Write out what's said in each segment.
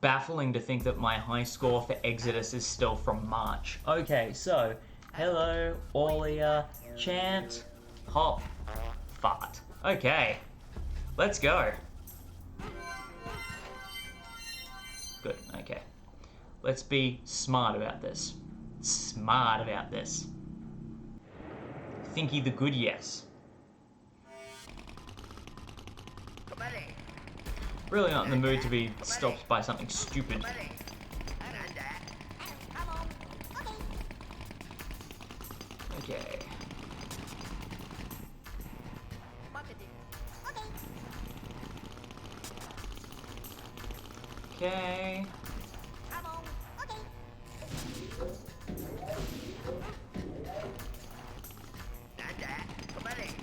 Baffling to think that my high score for Exoddus is still from March. Okay, so, hello, Aulia, chant, hop, fart. Okay, let's go. Good, okay. Let's be smart about this. Smart about this. Thinky the good, yes. Really not in the mood to be stopped by something stupid. Okay. Okay.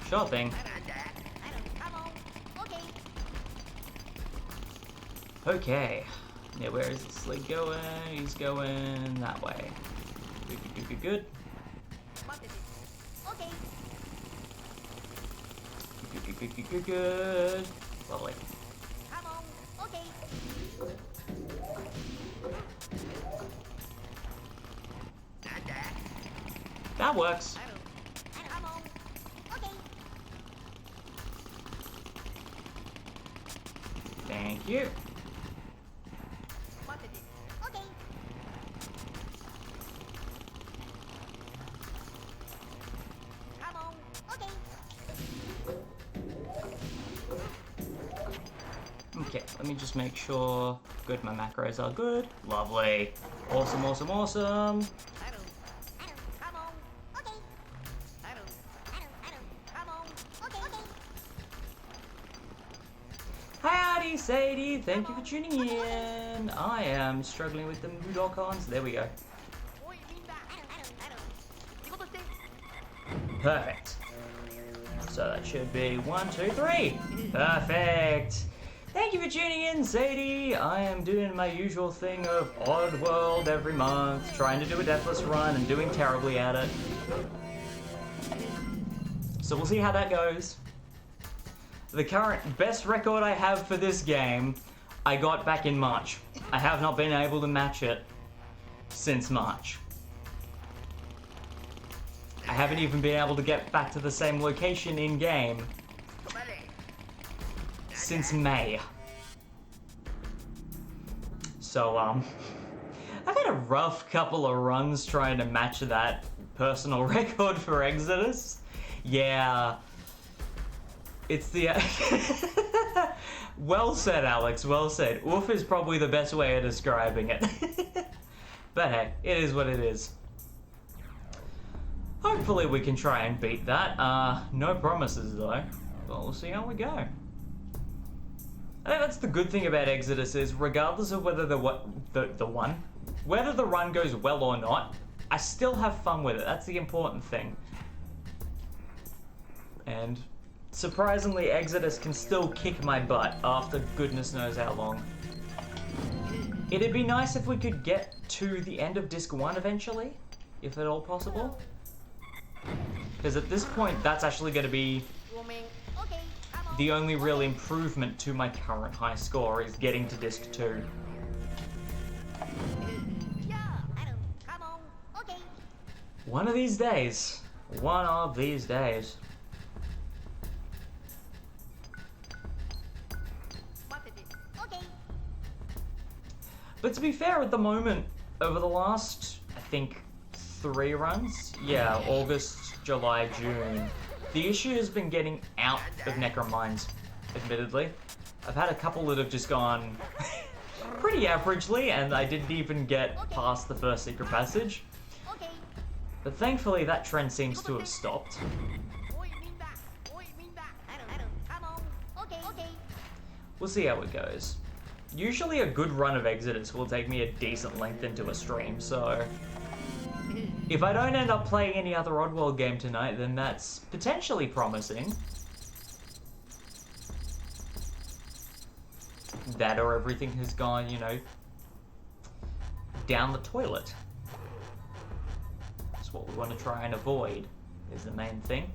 Sure thing. Okay. Yeah, where is this lead going? He's going that way. Good, good, good, good. Good, good, good, good, good, good. Lovely. That works. Thank you. Okay, let me just make sure. Good, my macros are good. Lovely. Awesome, awesome, awesome. Howdy, Sadie. Thank you for tuning in. I am struggling with the Mudokons. There we go. Perfect. So that should be 1, 2, 3. Perfect. Thank you for tuning in, Sadie. I am doing my usual thing of Oddworld every month, trying to do a deathless run and doing terribly at it. So we'll see how that goes. The current best record I have for this game, I got back in March. I have not been able to match it since March. I haven't even been able to get back to the same location in-game since May. So, I've had a rough couple of runs trying to match that personal record for Exoddus. Yeah. It's the... Well said, Alex, well said. Oof is probably the best way of describing it. But hey, it is what it is. Hopefully we can try and beat that. No promises though. But we'll see how we go. I think that's the good thing about Exoddus is, regardless of whether whether the run goes well or not, I still have fun with it. That's the important thing. And surprisingly, Exoddus can still kick my butt after goodness knows how long. It'd be nice if we could get to the end of Disc 1 eventually, if at all possible. Because at this point, that's actually going to be the only real improvement to my current high score, is getting to Disc 2. One of these days. One of these days. But to be fair, at the moment, over the last, I think, 3 runs? Yeah, August, July, June. The issue has been getting out of Necrum Mines, admittedly. I've had a couple that have just gone pretty averagely, and I didn't even get past the first secret passage. But thankfully, that trend seems to have stopped. We'll see how it goes. Usually a good run of Exoddus will take me a decent length into a stream, so if I don't end up playing any other Oddworld game tonight, then that's potentially promising. That or everything has gone, you know, down the toilet. That's what we want to try and avoid, is the main thing.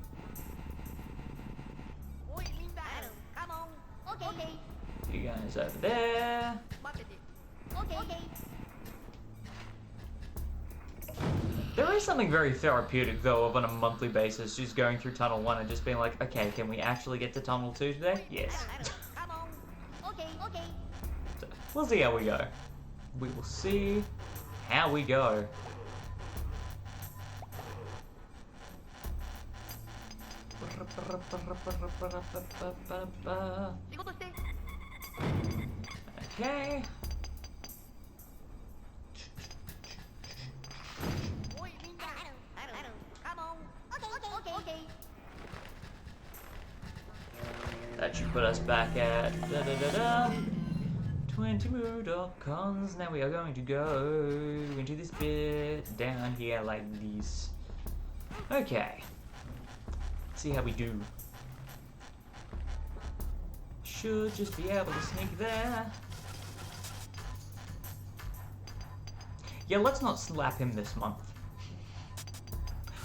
You guys over there. There is something very therapeutic, though, of on a monthly basis, just going through Tunnel 1 and just being like, okay, can we actually get to Tunnel 2 today? Yes. Okay. So, we'll see how we go. We will see how we go. Okay. That should put us back at 20 Mudokons. Now we are going to go into this bit down here like this. Okay. See how we do. Should just be able to sneak there. Yeah, let's not slap him this month.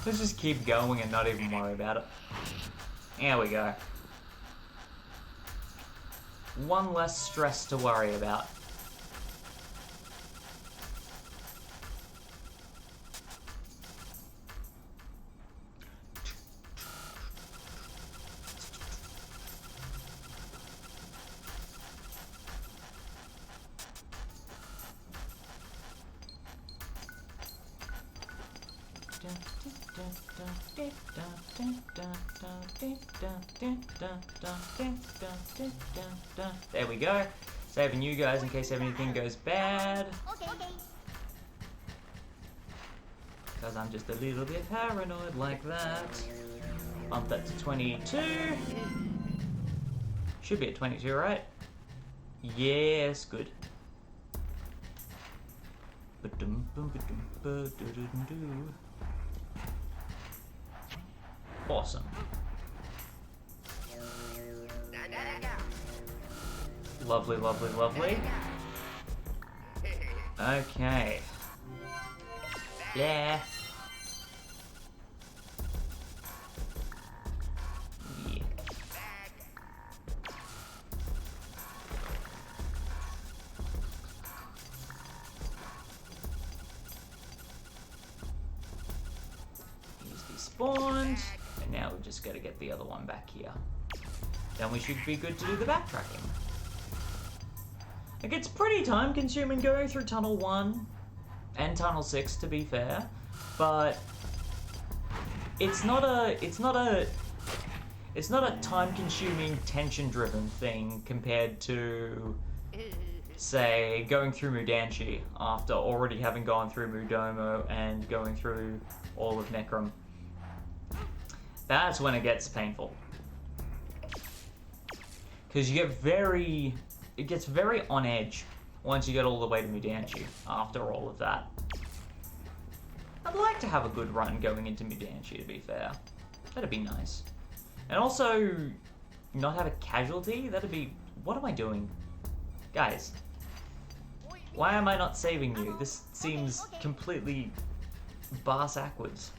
Let's just keep going and not even worry about it. There we go. One less stress to worry about. There we go. Saving you guys in case anything goes bad. Because I'm just a little bit paranoid like that. Bump that to 22. Should be at 22, right? Yes, good. Awesome. Lovely, lovely, lovely. Okay. Yeah. Yeah. He's despawned. And now we've just got to get the other one back here. Then we should be good to do the backtracking. Like, it's pretty time consuming going through Tunnel 1 and Tunnel 6, to be fair, but it's not a time consuming, tension driven thing compared to, say, going through Mudanchee after already having gone through Mudomo and going through all of Necrum. That's when it gets painful. Because it gets very on edge once you get all the way to Mudanchee after all of that. I'd like to have a good run going into Mudanchee, to be fair. That'd be nice. And also, not have a casualty? That'd be... What am I doing? Guys. Why am I not saving you? This seems completely bass-ackwards.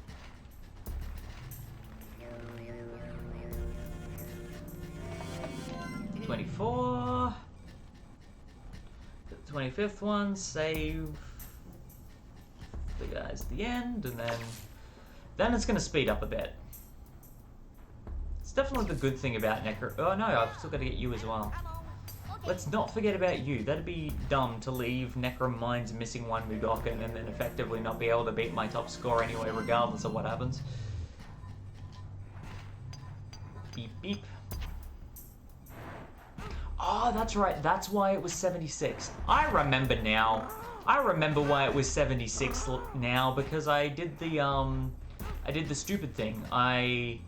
24. The 25th one, save the guys at the end, and then it's going to speed up a bit. It's definitely the good thing about Necrum. Oh no, I've still got to get you as well. Let's not forget about you. That'd be dumb to leave Necrum Mines missing one Mudokon and then effectively not be able to beat my top score anyway, regardless of what happens. Beep beep. Oh, that's right. That's why it was 76. I remember now. I remember why it was 76 now, because I did the stupid thing. I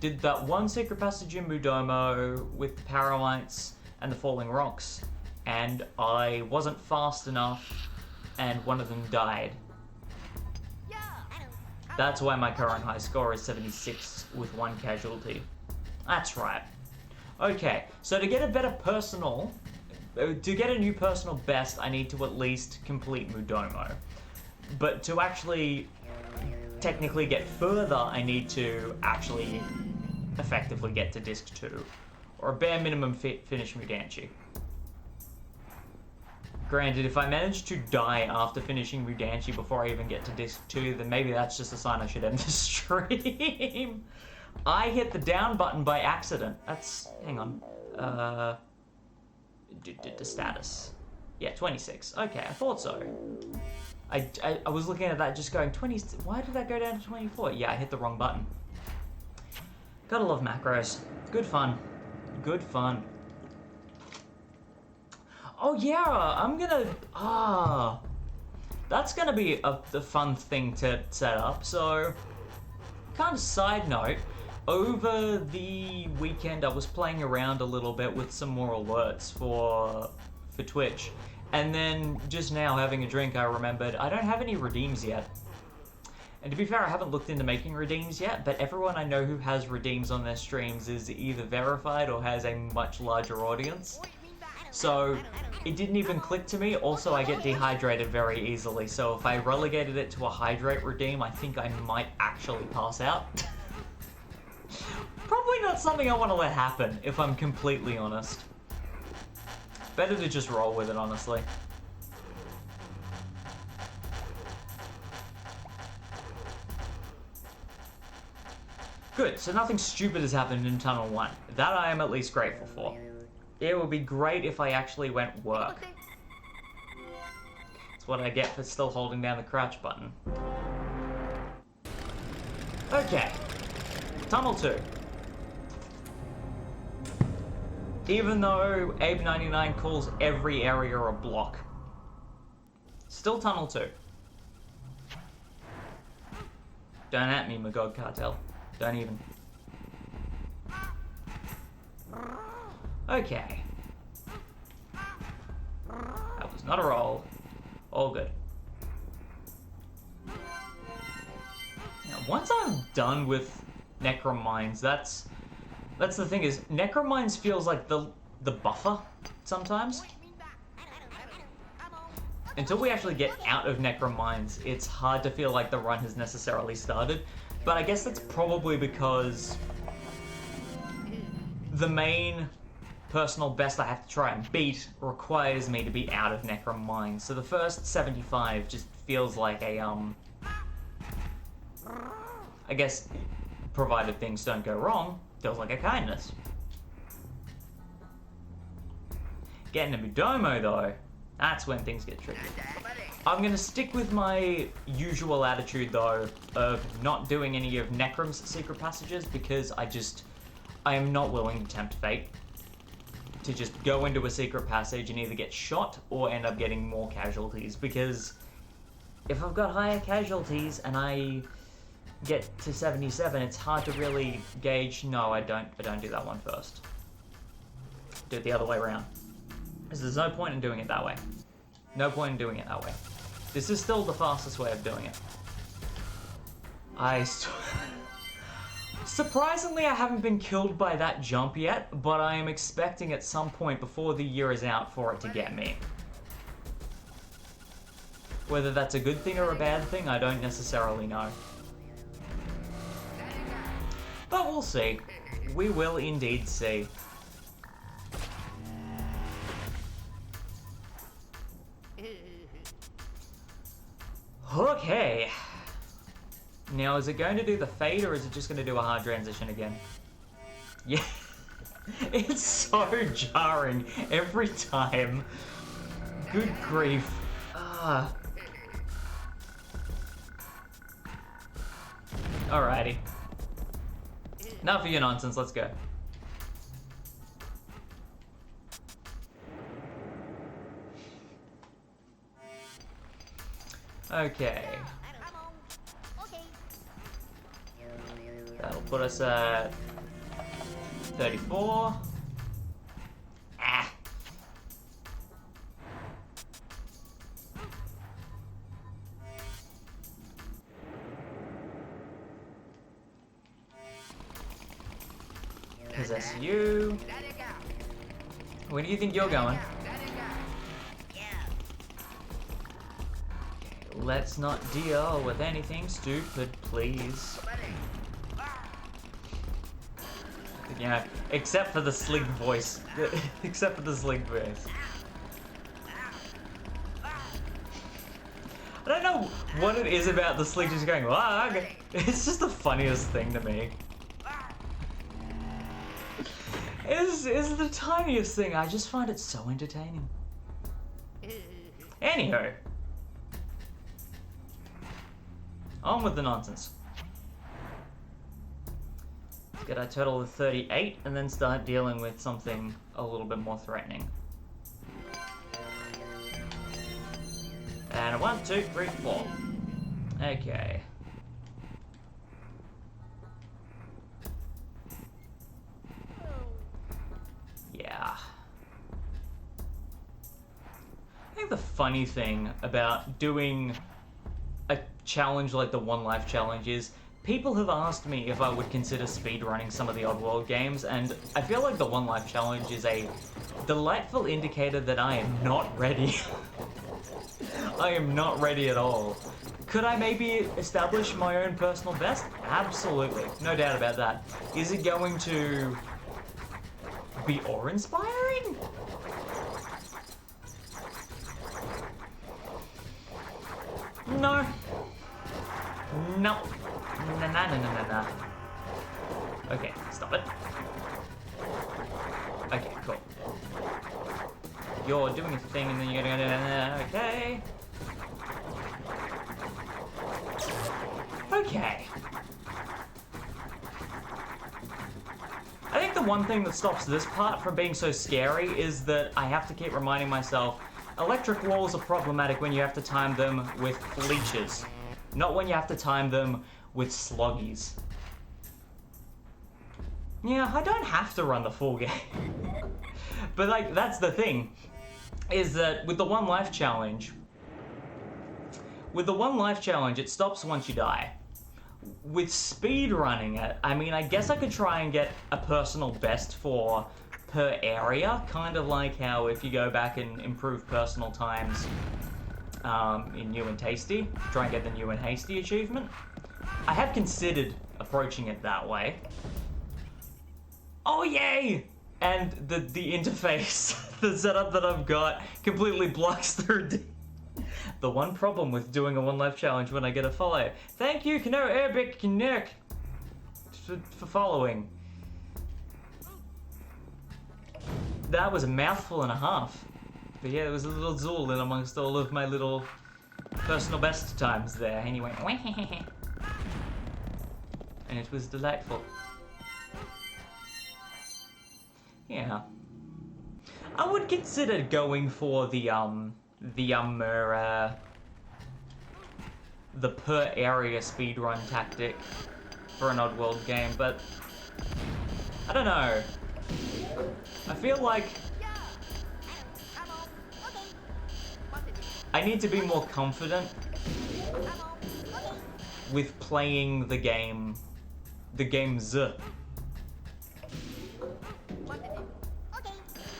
did that one secret passage in Mudomo with the Paralites and the falling rocks, and I wasn't fast enough, and one of them died. That's why my current high score is 76 with one casualty. That's right. Okay, so to get a better personal, to get a new personal best, I need to at least complete Mudomo. But to actually technically get further, I need to actually effectively get to Disc 2. Or a bare minimum finish Mudanchee. Granted, if I manage to die after finishing Mudanchee before I even get to disc 2, then maybe that's just a sign I should end the stream. I hit the down button by accident. That's... hang on. The status. Yeah, 26. Okay, I thought so. I was looking at that just going, 20... why did that go down to 24? Yeah, I hit the wrong button. Gotta love macros. Good fun. Good fun. Oh yeah, I'm gonna... that's gonna be the fun thing to set up. So, kind of side note, over the weekend I was playing around a little bit with some more alerts for Twitch. And then just now, having a drink, I remembered I don't have any redeems yet. And to be fair, I haven't looked into making redeems yet, but everyone I know who has redeems on their streams is either verified or has a much larger audience. So, it didn't even click to me. Also, I get dehydrated very easily, so if I relegated it to a hydrate redeem, I think I might actually pass out. Probably not something I want to let happen, if I'm completely honest. Better to just roll with it, honestly. Good, so nothing stupid has happened in Tunnel 1. That I am at least grateful for. It would be great if I actually went work. That's what I get for still holding down the crouch button. Okay. Tunnel 2. Even though Abe99 calls every area a block. Still Tunnel 2. Don't at me, Magog Cartel. Don't even. Okay. That was not a roll. All good. Now, once I'm done with Necrum Mines, that's the thing is, Necrum Mines feels like the buffer sometimes. Until we actually get out of Necrum Mines, it's hard to feel like the run has necessarily started. But I guess that's probably because the main personal best I have to try and beat requires me to be out of Necrum Mines. So the first 75 just feels like a, I guess, provided things don't go wrong, feels like a kindness. Getting to Mudomo, though, that's when things get tricky. I'm going to stick with my usual attitude, though, of not doing any of Necrum's secret passages, because I am not willing to tempt fate to just go into a secret passage and either get shot or end up getting more casualties, because if I've got higher casualties and I get to 77, it's hard to really gauge. No, I don't do that one first. Do it the other way around. Because there's no point in doing it that way. No point in doing it that way. This is still the fastest way of doing it. Surprisingly, I haven't been killed by that jump yet, but I am expecting at some point before the year is out for it to get me. Whether that's a good thing or a bad thing, I don't necessarily know. But we'll see. We will indeed see. Okay. Now, is it going to do the fade, or is it just going to do a hard transition again? Yeah. It's so jarring every time. Good grief. Alrighty. Enough of your nonsense, let's go. Okay. That'll put us at 34. Ah. Possess you. Where do you think you're going? Let's not deal with anything stupid, please. Yeah, except for the slick voice. Except for the slick voice. I don't know what it is about the sleek just going, "Wag." It's just the funniest thing to me. It's the tiniest thing. I just find it so entertaining. Anywho. On with the nonsense. Let's get our total of 38 and then start dealing with something a little bit more threatening. And 1, 2, 3, 4. Okay. Yeah. I think the funny thing about doing a challenge like the One Life Challenge is people have asked me if I would consider speedrunning some of the Oddworld games, and I feel like the One Life Challenge is a delightful indicator that I am not ready. I am not ready at all. Could I maybe establish my own personal best? Absolutely. No doubt about that. Is it going to be awe-inspiring? No. No. No. Okay, stop it. Okay, cool. You're doing a thing and then you're gonna go, okay. Okay. I think the one thing that stops this part from being so scary is that I have to keep reminding myself electric walls are problematic when you have to time them with leeches, not when you have to time them with sluggies. Yeah, I don't have to run the full game. But like, that's the thing, is that with the One Life Challenge, it stops once you die. With speed running it, I mean, I guess I could try and get a personal best for per area, kind of like how if you go back and improve personal times in New and Tasty, try and get the New and Hasty achievement. I have considered approaching it that way. Oh yay! And the interface, the setup that I've got completely blocks through the one problem with doing a One Life Challenge when I get a follow. Thank you, Kano Arabic Nick, for following. That was a mouthful and a half. But yeah, there was a little zool in amongst all of my little personal best times there. Anyway, and it was delightful. Yeah. I would consider going for the per area speedrun tactic for an Oddworld game, but I don't know. I feel like I need to be more confident with playing the games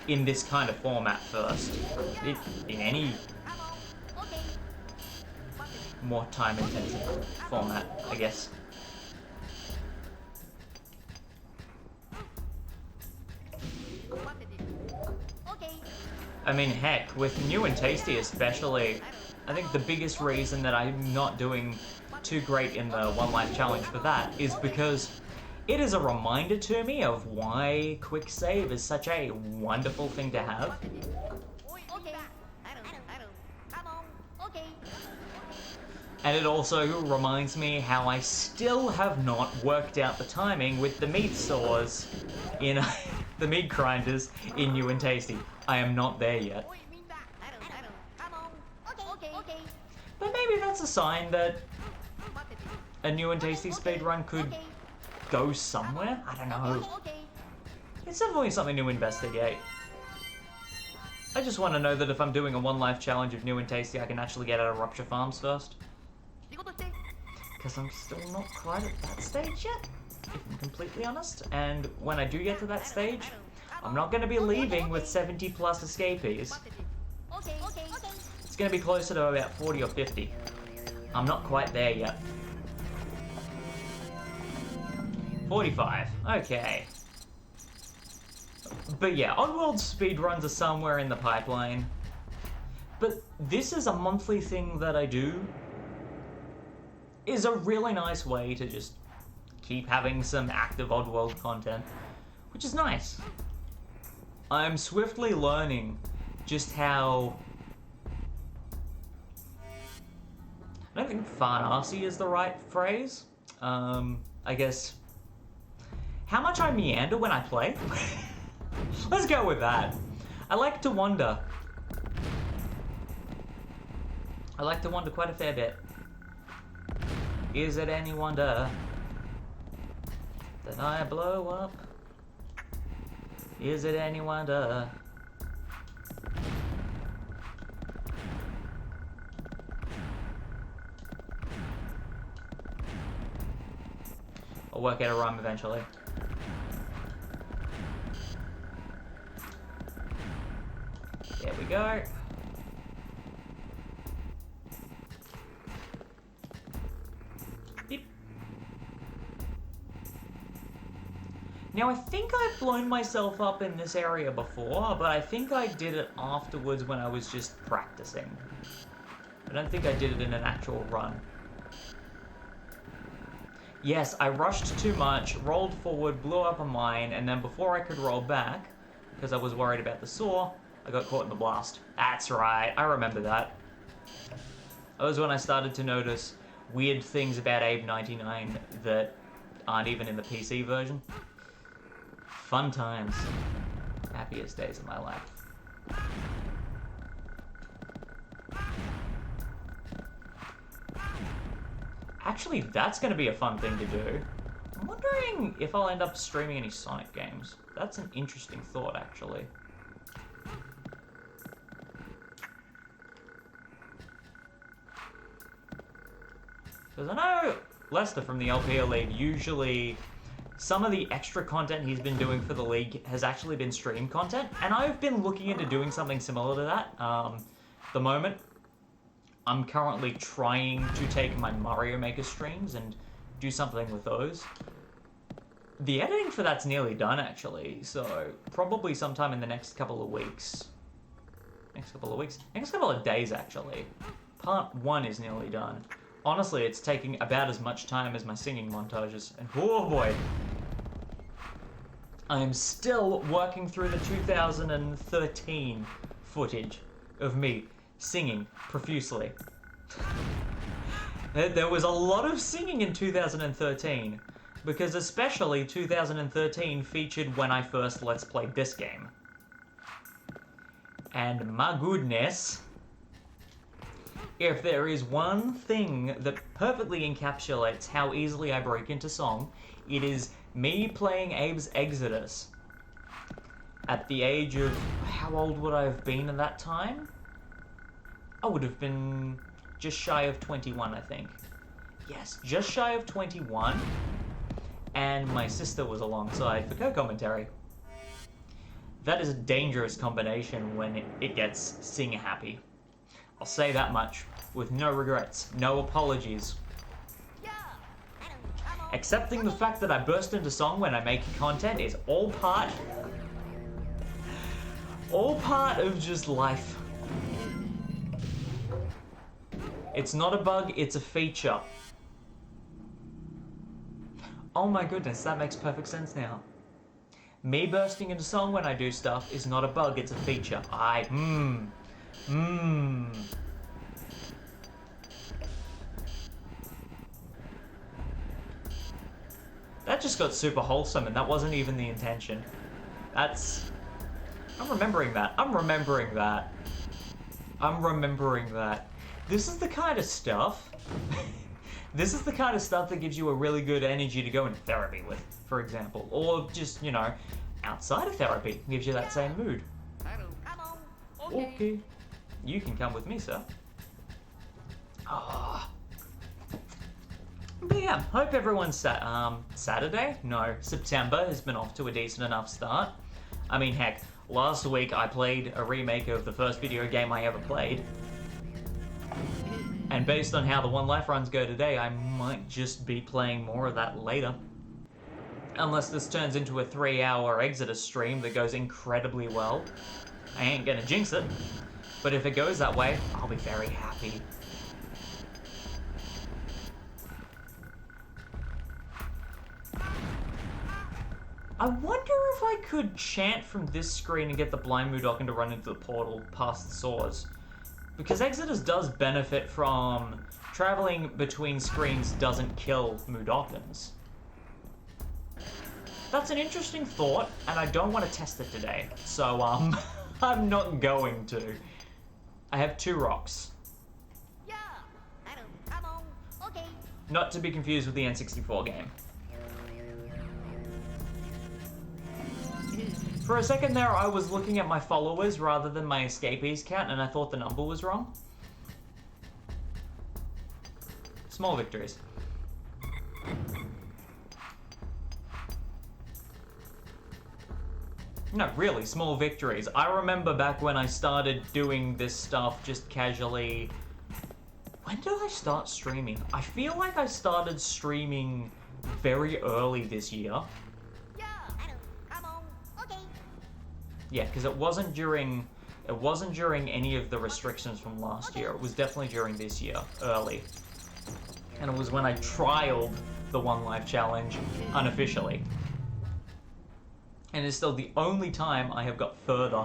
in this kind of format first. In any more time-intensive format, I guess. I mean, heck, with New and Tasty especially, I think the biggest reason that I'm not doing too great in the One Life Challenge for that is because it is a reminder to me of why QuikSave is such a wonderful thing to have. And it also reminds me how I still have not worked out the timing with the meat saws in the meat grinders in New and Tasty. I am not there yet. But maybe that's a sign that a New and Tasty speedrun could go somewhere? I don't know. It's definitely something to investigate. I just want to know that if I'm doing a One Life Challenge of New and Tasty, I can actually get out of Rupture Farms first. Because I'm still not quite at that stage yet, if I'm completely honest. And when I do get to that stage, I'm not going to be leaving with 70 plus escapees. It's going to be closer to about 40 or 50. I'm not quite there yet. 45. Okay. But yeah, Oddworld speedruns are somewhere in the pipeline. But this is a monthly thing that I do is a really nice way to just keep having some active Oddworld content, which is nice. I'm swiftly learning just how... I don't think farnarsy is the right phrase. I guess... How much I meander when I play? Let's go with that. I like to wander. I like to wander quite a fair bit. Is it any wonder that I blow up? Is it any wonder? I'll work out a rhyme eventually. There we go. Beep. Now I think I've blown myself up in this area before, but I think I did it afterwards when I was just practicing. I don't think I did it in an actual run. Yes, I rushed too much, rolled forward, blew up a mine, and then before I could roll back, because I was worried about the saw, I got caught in the blast. That's right, I remember that. That was when I started to notice weird things about Abe 99 that aren't even in the PC version. Fun times. Happiest days of my life. Actually, that's going to be a fun thing to do. I'm wondering if I'll end up streaming any Sonic games. That's an interesting thought, actually. Because I know Lester from the LPL League, usually some of the extra content he's been doing for the league has actually been stream content, and I've been looking into doing something similar to that. The moment, I'm currently trying to take my Mario Maker streams and do something with those. The editing for that's nearly done, actually, so probably sometime in the next couple of weeks. Next couple of days, actually. Part 1 is nearly done. Honestly, it's taking about as much time as my singing montages, and oh boy. I am still working through the 2013 footage of me singing profusely. There was a lot of singing in 2013, because especially 2013 featured when I first Let's Played this game. And my goodness, if there is one thing that perfectly encapsulates how easily I break into song, it is me playing Abe's Exoddus. At the age of, how old would I have been at that time? I would have been just shy of 21, I think. Yes, just shy of 21. And my sister was alongside for co-commentary. That is a dangerous combination when it gets sing-happy. I'll say that much, with no regrets, no apologies. Accepting the fact that I burst into song when I make content is all part of just life. It's not a bug, it's a feature. Oh my goodness, that makes perfect sense now. Me bursting into song when I do stuff is not a bug, it's a feature. That just got super wholesome, and that wasn't even the intention. I'm remembering that. This is the kind of stuff... This is the kind of stuff that gives you a really good energy to go into therapy with, for example. Or just, outside of therapy, gives you that same mood. Okay. You can come with me, sir. But yeah, hope everyone's Saturday? No, September has been off to a decent enough start. I mean, heck, last week I played a remake of the first video game I ever played. And based on how the One Life runs go today, I might just be playing more of that later. Unless this turns into a 3-hour Exoddus stream that goes incredibly well. I ain't gonna jinx it. But if it goes that way, I'll be very happy. I wonder if I could chant from this screen and get the blind Mudokon to run into the portal past the swords. Because Exoddus does benefit from traveling between screens doesn't kill Mudokons. That's an interesting thought, and I don't want to test it today. So, I'm not going to. I have 2 rocks. Yeah. Come on. Okay. Not to be confused with the N64 game. For a second there, I was looking at my followers rather than my escapees count, and I thought the number was wrong. Small victories. No, really, small victories. I remember back when I started doing this stuff just casually. When did I start streaming? I feel like I started streaming very early this year. Yeah. Come on. Okay. Yeah, because it wasn't during any of the restrictions from last year. It was definitely during this year, early. And it was when I trialed the One Life Challenge unofficially. And it's still the only time I have got further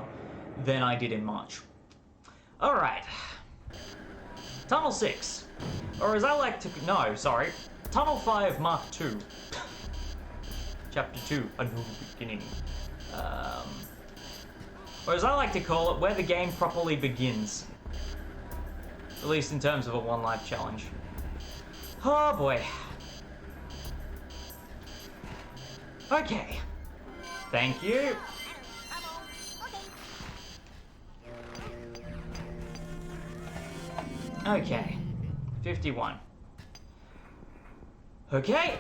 than I did in March. Alright. Tunnel 6. Or as I like to... No, sorry. Tunnel 5 Mark II. Chapter 2, A New Beginning. Or as I like to call it, where the game properly begins. At least in terms of a One Life Challenge. Oh boy. Okay. Thank you. Come on. Okay. Okay. 51. Okay.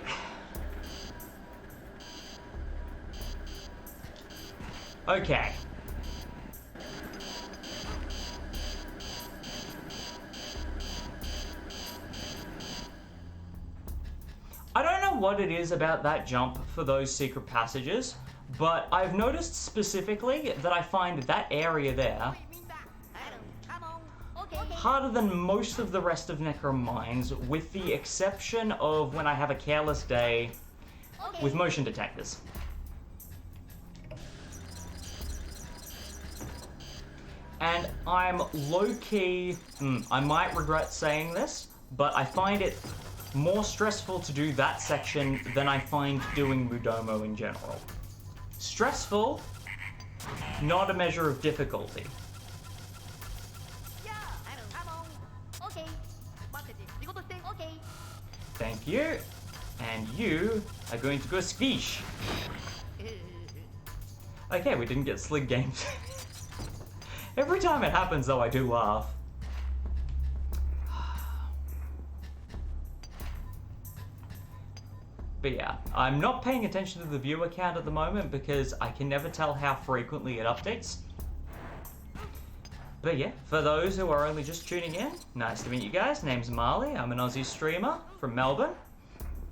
Okay. I don't know what it is about that jump for those secret passages, but I've noticed specifically that I find that area there Come on. Okay. harder than most of the rest of Necrum Mines, with the exception of when I have a careless day Okay. with motion detectors. And I'm low-key, I might regret saying this, but I find it more stressful to do that section than I find doing Mudomo in general. Stressful, not a measure of difficulty. Yeah. Come on. Okay. Okay. Thank you. And you are going to go squish. Okay, we didn't get Slig Games. Every time it happens, though, I do laugh. But yeah, I'm not paying attention to the viewer count at the moment because I can never tell how frequently it updates. But yeah, for those who are only just tuning in, nice to meet you guys. Name's Marley. I'm an Aussie streamer from Melbourne.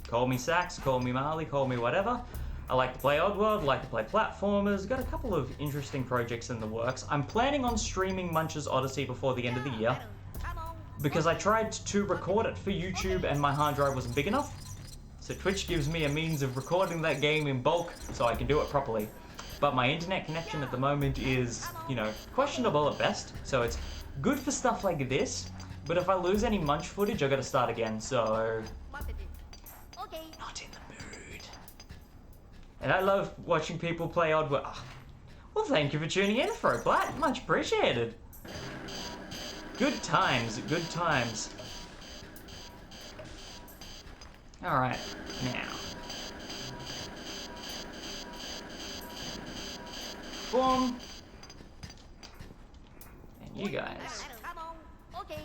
Call me Sax, call me Marley, call me whatever. I like to play Oddworld, like to play platformers, got a couple of interesting projects in the works. I'm planning on streaming Munch's Odyssey before the end of the year, Come on. because I tried to record it for YouTube and my hard drive wasn't big enough. So Twitch gives me a means of recording that game in bulk so I can do it properly. But my internet connection at the moment is, questionable at best. So it's good for stuff like this, but if I lose any Munch footage, I gotta start again, so... Okay. Not in the mood. And I love watching people play Oddworld. Well, thank you for tuning in, Froblat. Much appreciated. Good times, good times. Alright, now. Boom. And you guys. Come on. Okay.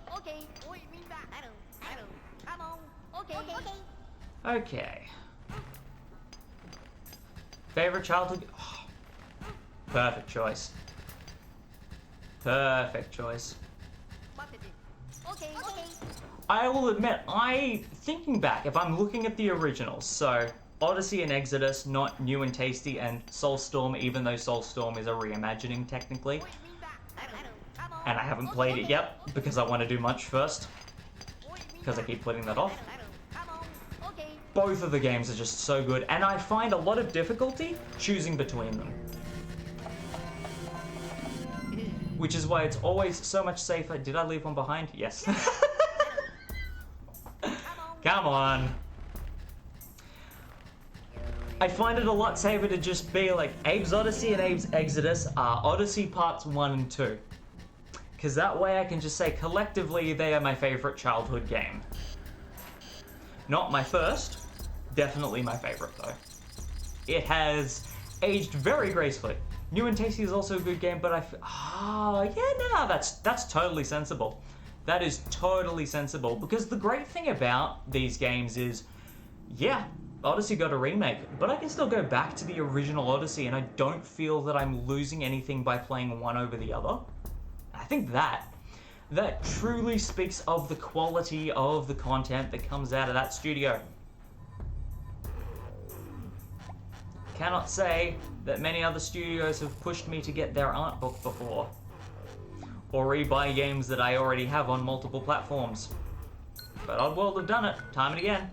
Okay. Come on. Okay. Okay. Favorite childhood? Oh, perfect choice. Perfect choice. Okay. I will admit, thinking back, if I'm looking at the originals, so Odyssey and Exoddus, not new and tasty, and Soulstorm, even though Soulstorm is a reimagining technically, and I haven't played it yet because I want to do much first, because I keep putting that off. Both of the games are just so good, and I find a lot of difficulty choosing between them. Which is why it's always so much safer. Did I leave one behind? Yes. Come on. I find it a lot safer to just be like, Abe's Odyssey and Abe's Exoddus are Odyssey Parts 1 and 2. Because that way I can just say collectively they are my favorite childhood game. Not my first, definitely my favorite though. It has aged very gracefully. New and Tasty is also a good game, but that's totally sensible. That is totally sensible, because the great thing about these games is, yeah, Odyssey got a remake, but I can still go back to the original Odyssey and I don't feel that I'm losing anything by playing one over the other. I think that truly speaks of the quality of the content that comes out of that studio. Cannot say that many other studios have pushed me to get their art book before, or rebuy games that I already have on multiple platforms. But Oddworld have done it, time and again.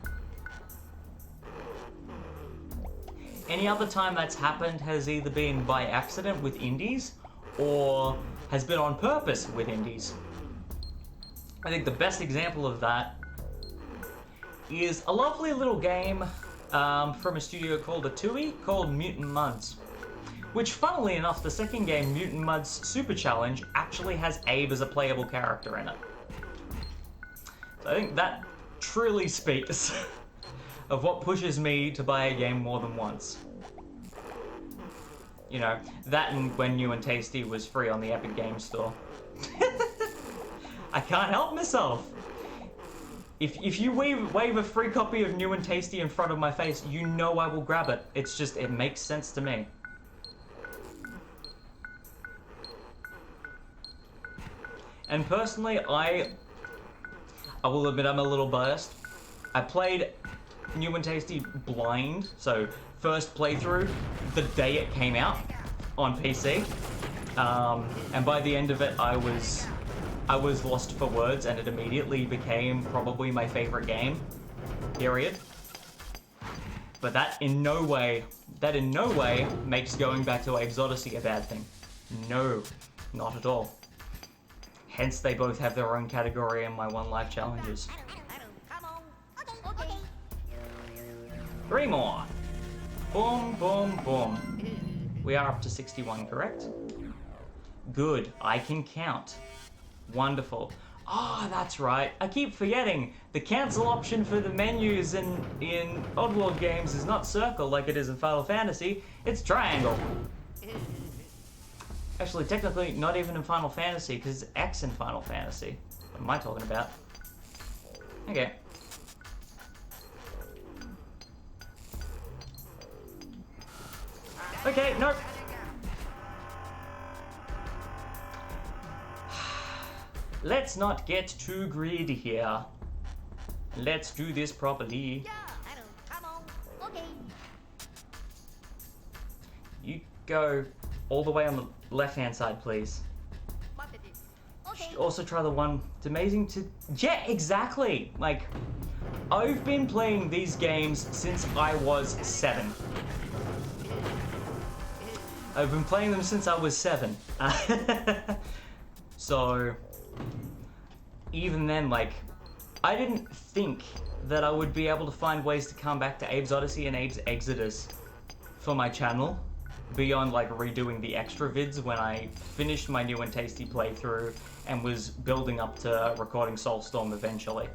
Any other time that's happened has either been by accident with indies, or has been on purpose with indies. I think the best example of that is a lovely little game from a studio called Atui called Mutant Mudds. Which, funnily enough, the second game, Mutant Mudds Super Challenge, actually has Abe as a playable character in it. So I think that truly speaks of what pushes me to buy a game more than once. You know, that and when New and Tasty was free on the Epic Games Store. I can't help myself. If you wave a free copy of New and Tasty in front of my face, you know I will grab it. It's just, it makes sense to me. And personally, I will admit I'm a little biased. I played New and Tasty blind, so first playthrough the day it came out on PC. And by the end of it, I was lost for words, and it immediately became probably my favorite game, period. But that in no way makes going back to Abe's Odyssey a bad thing. No, not at all. Hence, they both have their own category in my One Life challenges. 3 more. Boom, boom, boom. We are up to 61, correct? Good, I can count. Wonderful. Oh, that's right. I keep forgetting. The cancel option for the menus in Oddworld games is not circle like it is in Final Fantasy. It's triangle. Actually, technically, not even in Final Fantasy, because it's X in Final Fantasy. What am I talking about? Okay. Okay, nope. Let's not get too greedy here. Let's do this properly. You go all the way on the left-hand side, please. Should also try the one. It's amazing to... Yeah, exactly! Like, I've been playing these games since I was 7. I've been playing them since I was 7. So... even then, like, I didn't think that I would be able to find ways to come back to Abe's Odyssey and Abe's Exoddus for my channel, beyond, like, redoing the extra vids when I finished my New and Tasty playthrough and was building up to recording Soulstorm eventually.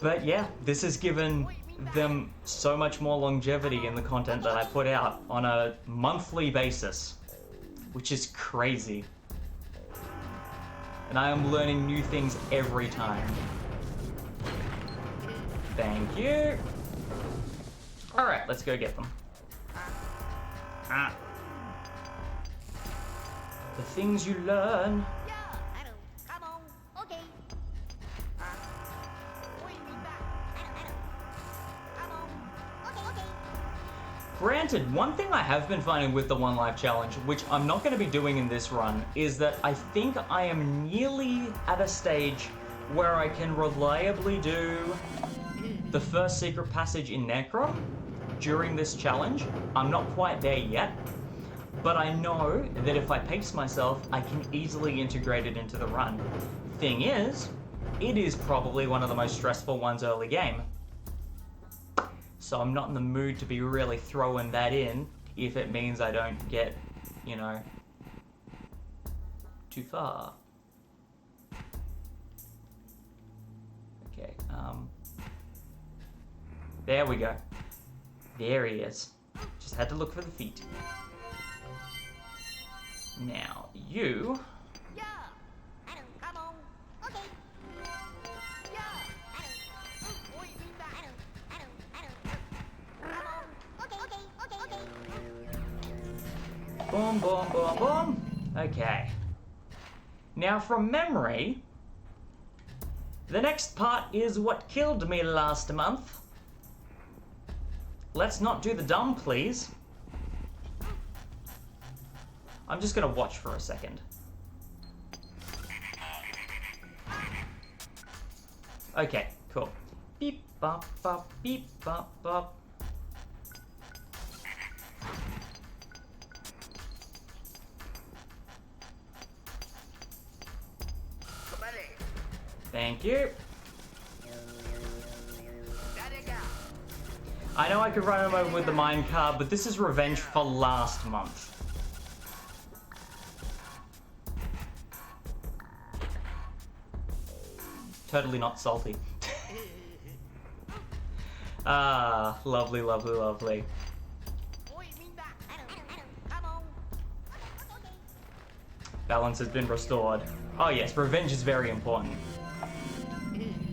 But yeah, this has given them so much more longevity in the content that I put out on a monthly basis, which is crazy. And I am learning new things every time. Thank you. Alright, let's go get them. The things you learn. Granted, one thing I have been finding with the One Life Challenge, which I'm not going to be doing in this run, is that I think I am nearly at a stage where I can reliably do the first secret passage in Necrum during this challenge. I'm not quite there yet, but I know that if I pace myself, I can easily integrate it into the run. Thing is, it is probably one of the most stressful ones early game. So I'm not in the mood to be really throwing that in if it means I don't get, you know, too far. Okay, there we go. There he is. Just had to look for the feet. Now, you... Yeah. Come on. Okay. Yeah. Oi, Minda. Come on. Okay. Boom, boom, boom, boom. Okay. Now, from memory, the next part is what killed me last month. Let's not do the dumb, please. I'm just gonna watch for a second. Okay, cool. Beep, bop, bop, beep, bop, bop. Thank you. I know I could run him over with the mine card, but this is revenge for last month. Totally not salty. Ah, lovely, lovely, lovely. Balance has been restored. Oh yes, revenge is very important.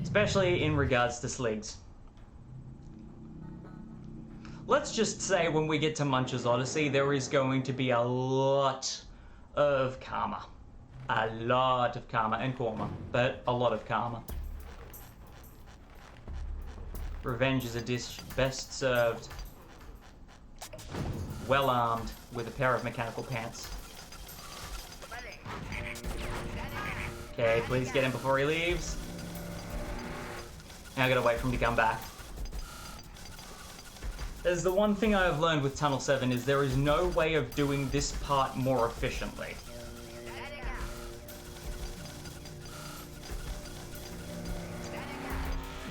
Especially in regards to Sligs. Let's just say when we get to Munch's Odyssey, there is going to be a lot of karma. A lot of karma and korma, but a lot of karma. Revenge is a dish best served well armed with a pair of mechanical pants. Okay, please get him before he leaves. Now I gotta wait for him to come back. There's the one thing I've learned with Tunnel 7 is there is no way of doing this part more efficiently.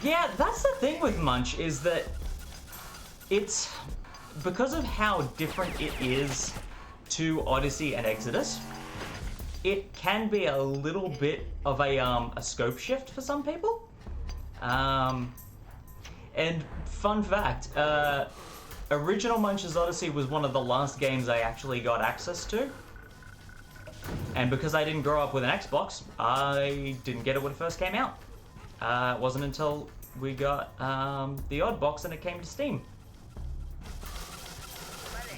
Yeah, that's the thing with Munch, is that it's... because of how different it is to Odyssey and Exoddus, it can be a little bit of a scope shift for some people. And fun fact, original Munch's Odyssey was one of the last games I actually got access to. And because I didn't grow up with an Xbox, I didn't get it when it first came out. It wasn't until we got the odd box and it came to Steam.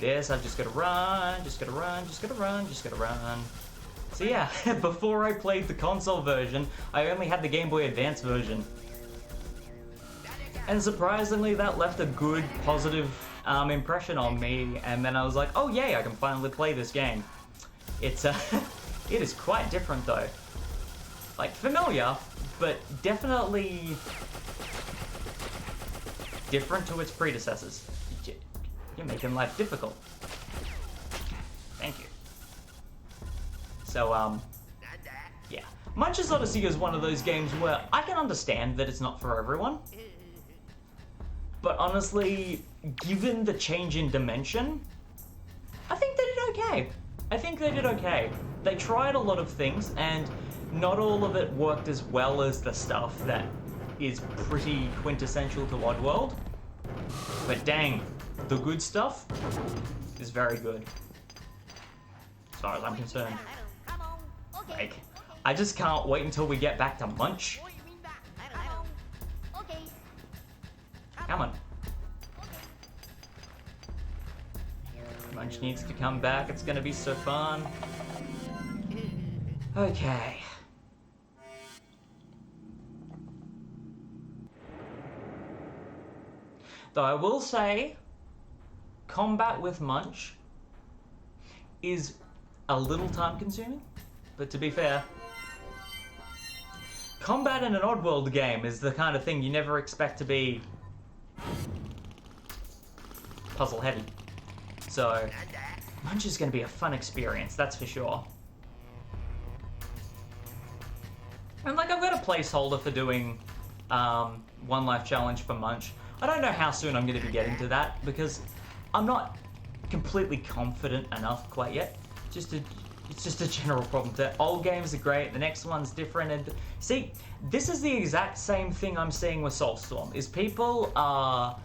Yes, I've just gotta run, just gotta run, just gotta run, just gotta run. So yeah, before I played the console version, I only had the Game Boy Advance version. And surprisingly, that left a good, positive impression on me, and then I was like, oh yay, I can finally play this game. It's, it is quite different though. Like, familiar, but definitely different to its predecessors. You're making life difficult. Thank you. So, yeah. Munch's Odyssey is one of those games where I can understand that it's not for everyone. But honestly, given the change in dimension, I think they did okay. I think they did okay. They tried a lot of things, and not all of it worked as well as the stuff that is pretty quintessential to Oddworld. But dang, the good stuff is very good. As far as I'm concerned. Like, I just can't wait until we get back to Munch. Come on. Munch needs to come back. It's gonna be so fun. Okay. Though I will say, combat with Munch is a little time consuming, but to be fair, combat in an Oddworld game is the kind of thing you never expect to be puzzle heavy. So, Munch is going to be a fun experience, that's for sure. And like, I've got a placeholder for doing One Life Challenge for Munch. I don't know how soon I'm going to be getting to that because I'm not completely confident enough quite yet. It's just a general problem. The old games are great, the next one's different, and see, this is the exact same thing I'm seeing with Soulstorm, is people are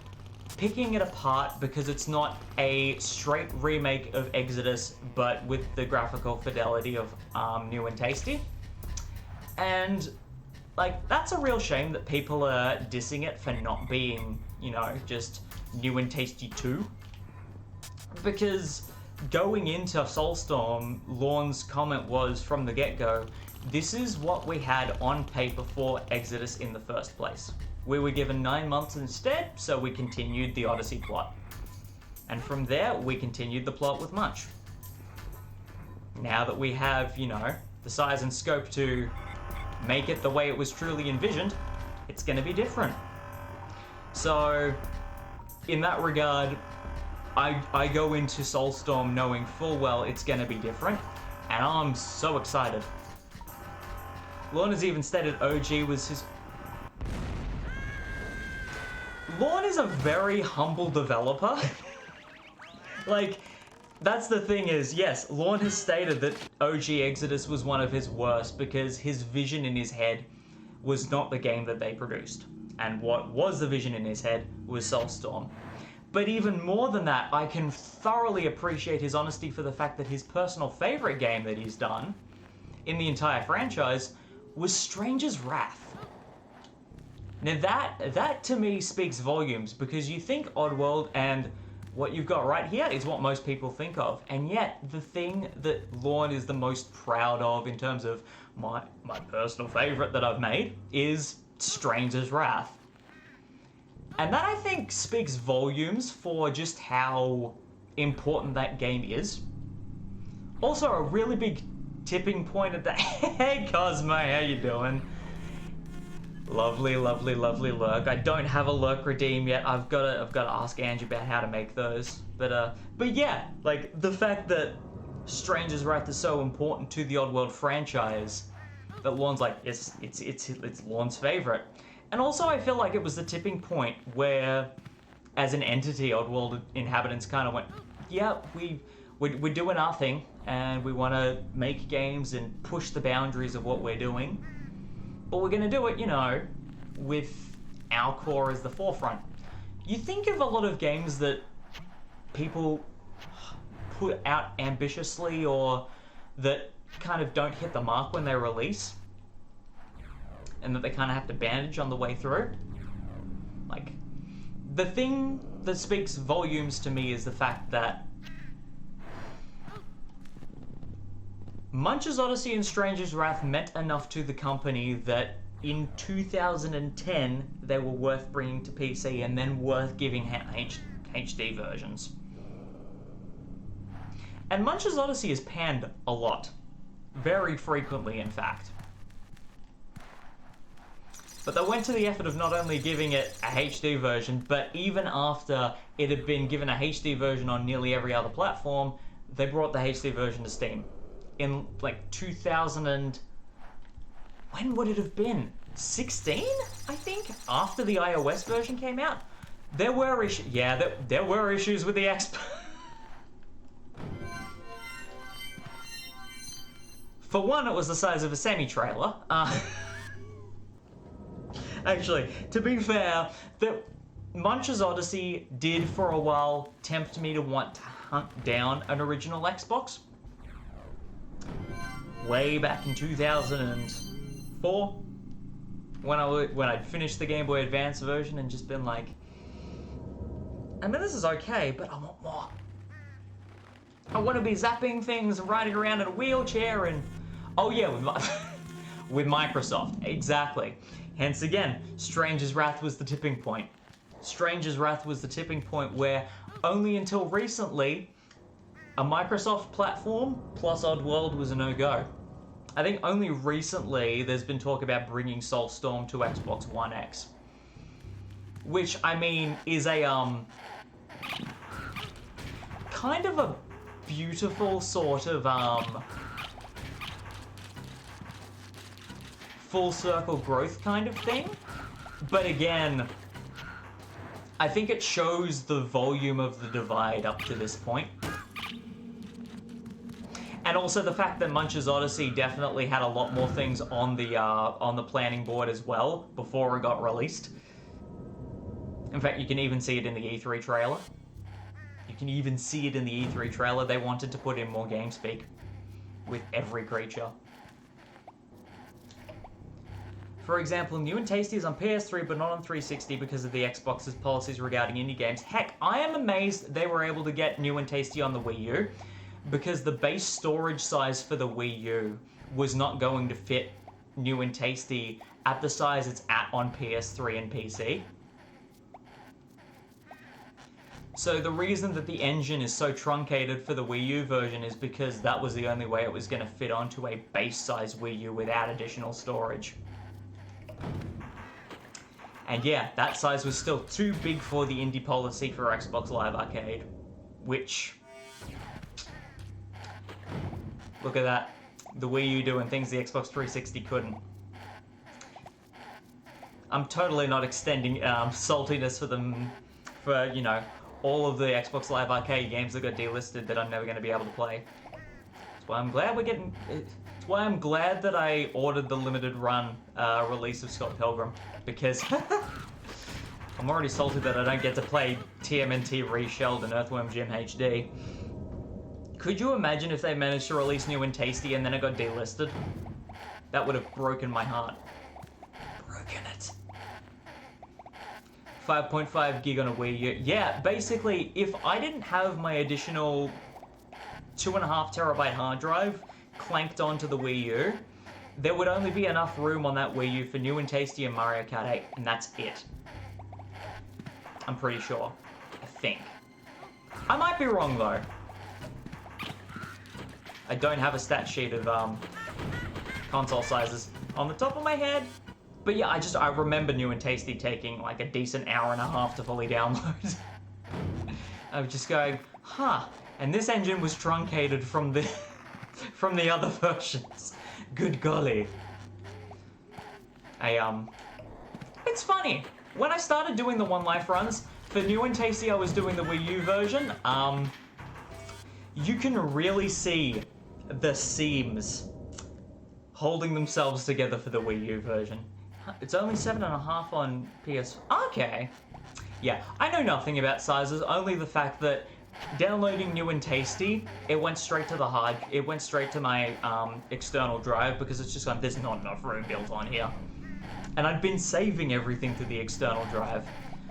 picking it apart because it's not a straight remake of Exoddus, but with the graphical fidelity of New and Tasty. And like, that's a real shame that people are dissing it for not being, you know, just New and Tasty 2. Because going into Soulstorm, Lorne's comment was from the get-go, this is what we had on paper for Exoddus in the first place. We were given 9 months instead, so we continued the Odyssey plot. And from there, we continued the plot with Munch. Now that we have, you know, the size and scope to make it the way it was truly envisioned, it's going to be different. So, in that regard, I go into Soulstorm knowing full well it's going to be different, and I'm so excited. Lorne has even stated OG was his... Lorne is a very humble developer. Like, that's the thing is, yes, Lorne has stated that OG Exoddus was one of his worst because his vision in his head was not the game that they produced. And what was the vision in his head was Soulstorm. But even more than that, I can thoroughly appreciate his honesty for the fact that his personal favorite game that he's done in the entire franchise was Stranger's Wrath. Now that to me speaks volumes, because you think Oddworld and what you've got right here is what most people think of, and yet the thing that Lorne is the most proud of in terms of my personal favorite that I've made is Stranger's Wrath. And that, I think, speaks volumes for just how important that game is. Also, a really big tipping point at the... Hey, Cosmo, how you doing? Lovely, lovely, lovely lurk. I don't have a lurk redeem yet. I've got to ask Angie about how to make those. But yeah, like, the fact that Stranger's Wrath is so important to the Oddworld franchise that Lorne's like, it's Lorne's favorite. And also, I feel like it was the tipping point where, as an entity, Oddworld inhabitants kind of went, yeah, we're doing our thing, and we want to make games and push the boundaries of what we're doing. But we're going to do it, you know, with our core as the forefront. You think of a lot of games that people put out ambitiously or that kind of don't hit the mark when they release, and that they kind of have to bandage on the way through. Like, the thing that speaks volumes to me is the fact that Munch's Odyssey and Stranger's Wrath meant enough to the company that in 2010 they were worth bringing to PC and then worth giving HD versions. And Munch's Odyssey is panned a lot. Very frequently, in fact. But they went to the effort of not only giving it a HD version, but even after it had been given a HD version on nearly every other platform, they brought the HD version to Steam. In like 2000 and... when would it have been? 16, I think? After the iOS version came out? There were issues... yeah, there were issues with the Expo. For one, it was the size of a semi-trailer. Actually, to be fair, Munch's Odyssey did for a while tempt me to want to hunt down an original Xbox. Way back in 2004, when I'd finished the Game Boy Advance version and just been like, I mean, this is okay, but I want more. I want to be zapping things and riding around in a wheelchair and... oh yeah, with Microsoft, exactly. Hence again, Stranger's Wrath was the tipping point. Stranger's Wrath was the tipping point where only until recently a Microsoft platform plus Oddworld was a no-go. I think only recently there's been talk about bringing Soulstorm to Xbox One X. Which, I mean, is a, kind of a beautiful sort of, full circle growth kind of thing. But again, I think it shows the volume of the divide up to this point. And also the fact that Munch's Odyssey definitely had a lot more things on the planning board as well before it got released. In fact, you can even see it in the E3 trailer. You can even see it in the E3 trailer. They wanted to put in more game speak with every creature. For example, New and Tasty is on PS3 but not on 360 because of the Xbox's policies regarding indie games. Heck, I am amazed they were able to get New and Tasty on the Wii U because the base storage size for the Wii U was not going to fit New and Tasty at the size it's at on PS3 and PC. So the reason that the engine is so truncated for the Wii U version is because that was the only way it was going to fit onto a base-size Wii U without additional storage. And yeah, that size was still too big for the indie policy for Xbox Live Arcade, which... Look at that. The Wii U doing things the Xbox 360 couldn't. I'm totally not extending saltiness for them, for, you know, all of the Xbox Live Arcade games that got delisted that I'm never going to be able to play. That's why I'm glad we're getting... That's why I'm glad that I ordered the limited run release of Scott Pilgrim, because I'm already salty that I don't get to play TMNT Reshelled and Earthworm Jim HD. Could you imagine if they managed to release New and Tasty and then it got delisted? That would have broken my heart. Broken it. 5.5 gig on a Wii U. Yeah, basically, if I didn't have my additional 2.5 terabyte hard drive clanked onto the Wii U, there would only be enough room on that Wii U for New and Tasty and Mario Kart 8, and that's it. I'm pretty sure. I think. I might be wrong, though. I don't have a stat sheet of console sizes on the top of my head. But yeah, I remember New and Tasty taking like a decent hour and a half to fully download. I was just going, huh, and this engine was truncated from the from the other versions. Good golly. It's funny. When I started doing the One Life runs, for New and Tasty I was doing the Wii U version, you can really see the seams holding themselves together for the Wii U version. It's only 7.5 on PS... Okay. Yeah, I know nothing about sizes, only the fact that downloading New and Tasty, it went straight to my external drive because it's just like, there's not enough room built on here. And I'd been saving everything to the external drive.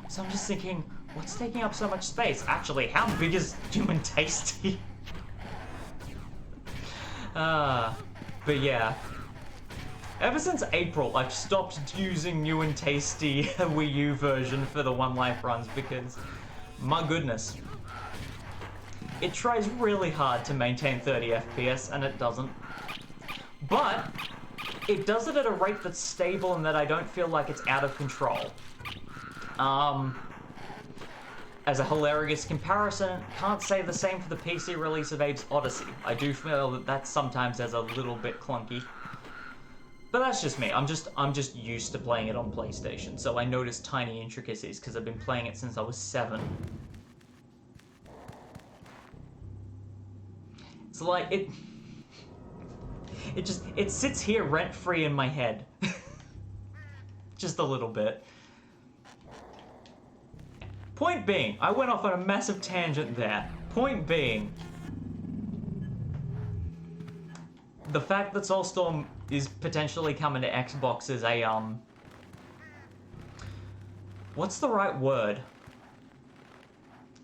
So I'm just thinking, what's taking up so much space? Actually, how big is New and Tasty? But yeah. Ever since April, I've stopped using New and Tasty Wii U version for the One Life runs because, my goodness, it tries really hard to maintain 30 FPS and it doesn't. But it does it at a rate that's stable and that I don't feel like it's out of control. As a hilarious comparison, can't say the same for the PC release of Abe's Odyssey. I do feel that that's sometimes as a little bit clunky. But that's just me. I'm just used to playing it on PlayStation, so I notice tiny intricacies because I've been playing it since I was 7. It's like it sits here rent-free in my head. Just a little bit. Point being, I went off on a massive tangent there. Point being, the fact that Soulstorm is potentially coming to Xbox is a, what's the right word?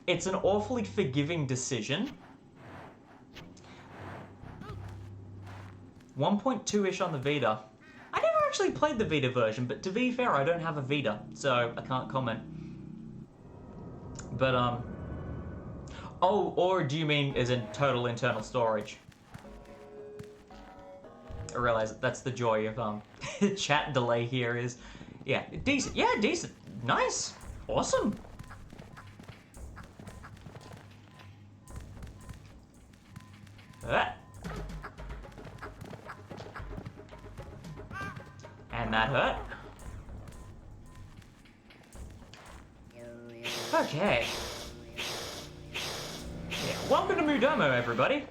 It's an awfully forgiving decision. 1.2-ish on the Vita. I never actually played the Vita version, but to be fair, I don't have a Vita, so I can't comment. But, oh, or do you mean as in total internal storage? I realize that's the joy of, chat delay here is, yeah, decent. Yeah, decent. Nice. Awesome. And that hurt. Okay. Yeah, welcome to Mudomo, everybody.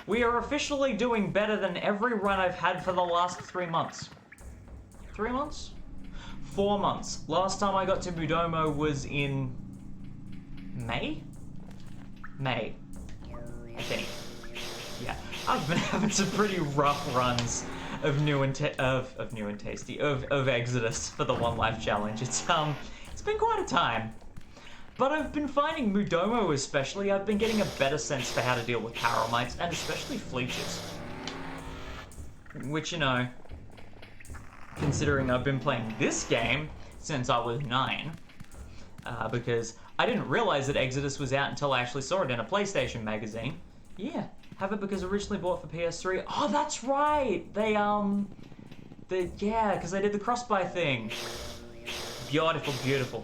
We are officially doing better than every run I've had for the last 3 months. 3 months? 4 months. Last time I got to Mudomo was in May? May, I think. Yeah, I've been having some pretty rough runs of new and tasty of Exoddus for the One Life Challenge. It's been quite a time. But I've been finding Mudomo especially, I've been getting a better sense for how to deal with Paramites, and especially Fleeches. Which, you know, considering I've been playing this game since I was 9, because I didn't realize that Exoddus was out until I actually saw it in a PlayStation magazine. Yeah, have it because originally bought for PS3. Oh, that's right! Yeah, because they did the cross-buy thing. Beautiful, beautiful.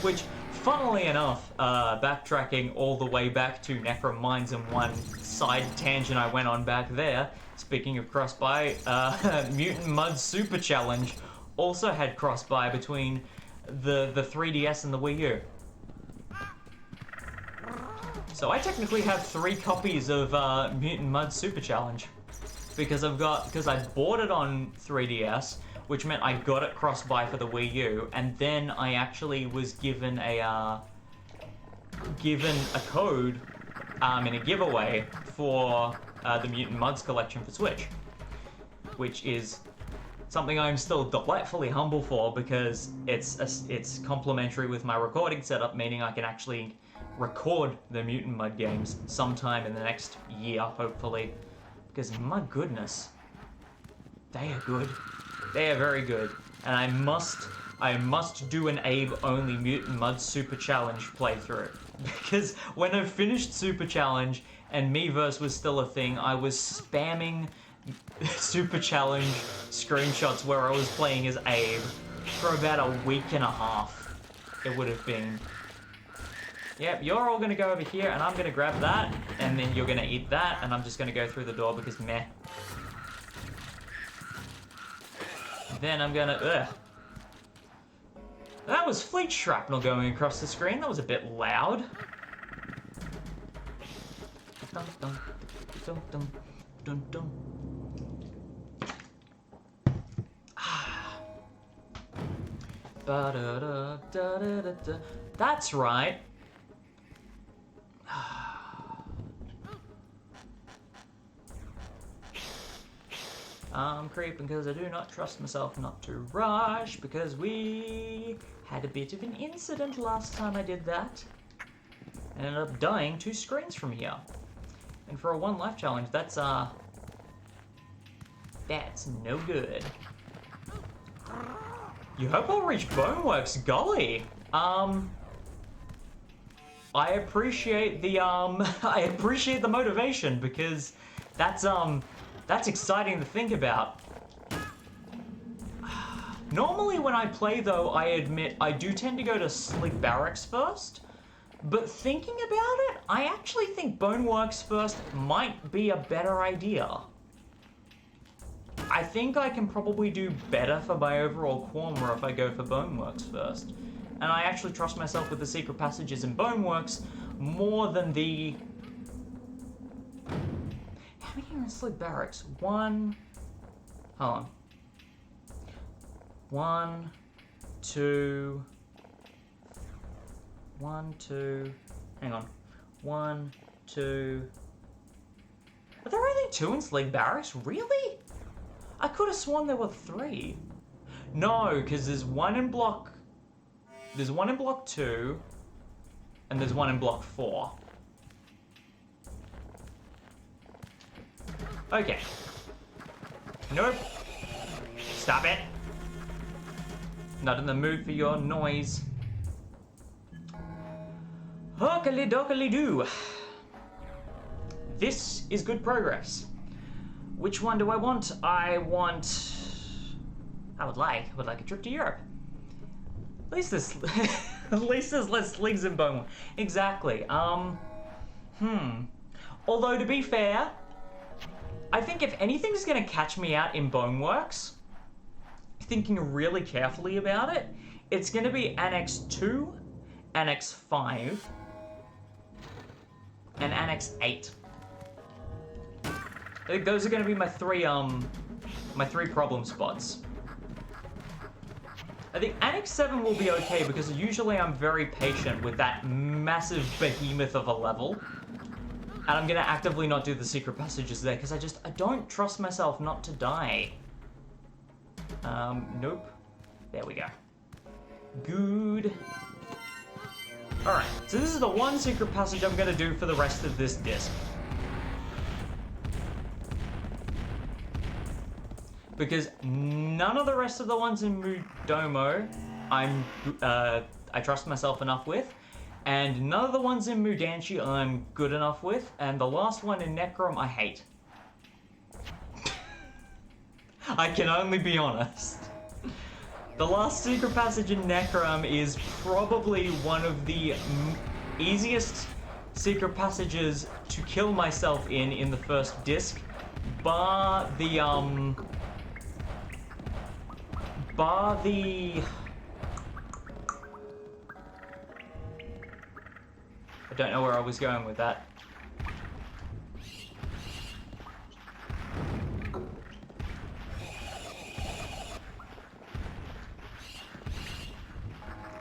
Which, funnily enough, backtracking all the way back to Necrum Mines and one side tangent I went on back there, speaking of cross-buy, Mutant Mud Super Challenge also had cross-buy between the 3DS and the Wii U. So I technically have 3 copies of Mutant Mud Super Challenge because I bought it on 3DS, which meant I got it cross-buy for the Wii U, and then I actually was given a code in a giveaway for the Mutant Muds collection for Switch, which is something I'm still delightfully humble for because it's complementary with my recording setup, meaning I can actually record the Mutant Mud games sometime in the next year, hopefully, because my goodness, they are good. They are very good, and I must do an Abe-only Mutant Mud Super Challenge playthrough, because when I finished Super Challenge and Miiverse was still a thing, I was spamming Super Challenge screenshots where I was playing as Abe for about a week and a half. It would have been. Yep, you're all gonna go over here, and I'm gonna grab that, and then you're gonna eat that, and I'm just gonna go through the door because meh. Then I'm gonna, That was fleet shrapnel going across the screen. That was a bit loud. Dun, dun, dun, dun, dun, dun. Ba-da-da-da-da-da-da. That's right. I'm creeping because I do not trust myself not to rush, because we had a bit of an incident last time I did that. I ended up dying 2 screens from here. And for a 1 life challenge, that's no good. You hope I'll reach Boneworks, golly. I appreciate the I appreciate the motivation, because that's exciting to think about. Normally when I play, though, I admit I do tend to go to Slick Barracks first, but thinking about it, I actually think Boneworks first might be a better idea. I think I can probably do better for my overall Quorma if I go for Boneworks first. And I actually trust myself with the secret passages in Boneworks more than the... How many are in Slick Barracks? 1... Hold on. 1, 2... 1, 2... Hang on. 1, 2... Are there only 2 in Slick Barracks? Really? I could have sworn there were 3. No, because there's 1 in block... There's 1 in block 2, and there's 1 in block 4. Okay. Nope. Stop it. Not in the mood for your noise. Hookily dookily doo. This is good progress. Which one do I want? I would like a trip to Europe. At least there's less slings and bone. Exactly. Although to be fair, I think if anything's gonna catch me out in Boneworks, thinking really carefully about it, it's gonna be Annex 2, Annex 5, and Annex 8. I think those are gonna be my three problem spots. I think Annex 7 will be okay because usually I'm very patient with that massive behemoth of a level. And I'm gonna actively not do the secret passages there because I don't trust myself not to die. Nope. There we go. Good. Alright, so this is the one secret passage I'm gonna do for the rest of this disc. Because none of the rest of the ones in Mudomo I trust myself enough with. And none of the ones in Mudanchee I'm good enough with, and the last one in Necrum I hate. I can only be honest. The last secret passage in Necrum is probably one of the easiest secret passages to kill myself in the first disc, bar the I don't know where I was going with that.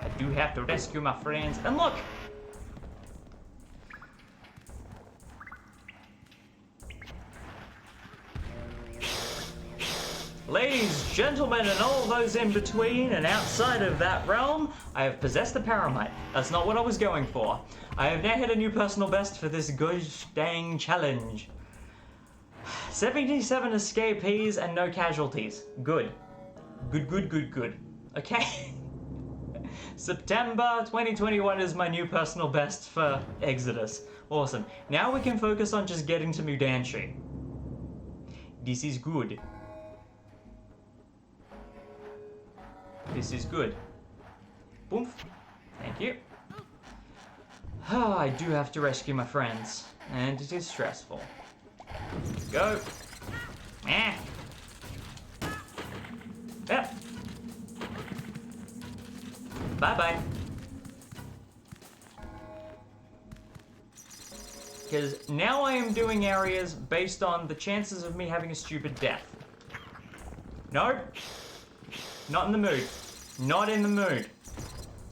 I do have to rescue my friends. And look! Ladies, gentlemen, and all those in between and outside of that realm, I have possessed a paramite. That's not what I was going for. I have now hit a new personal best for this gosh dang challenge. 77 escapees and no casualties. Good. Good. Okay. September 2021 is my new personal best for Exoddus. Awesome. Now we can focus on just getting to Mudanchee. This is good. This is good. Boom. Thank you. Oh, I do have to rescue my friends, and it is stressful. Go. Eh. Yep. Bye-bye. Because now I am doing areas based on the chances of me having a stupid death. No. Not in the mood. Not in the mood.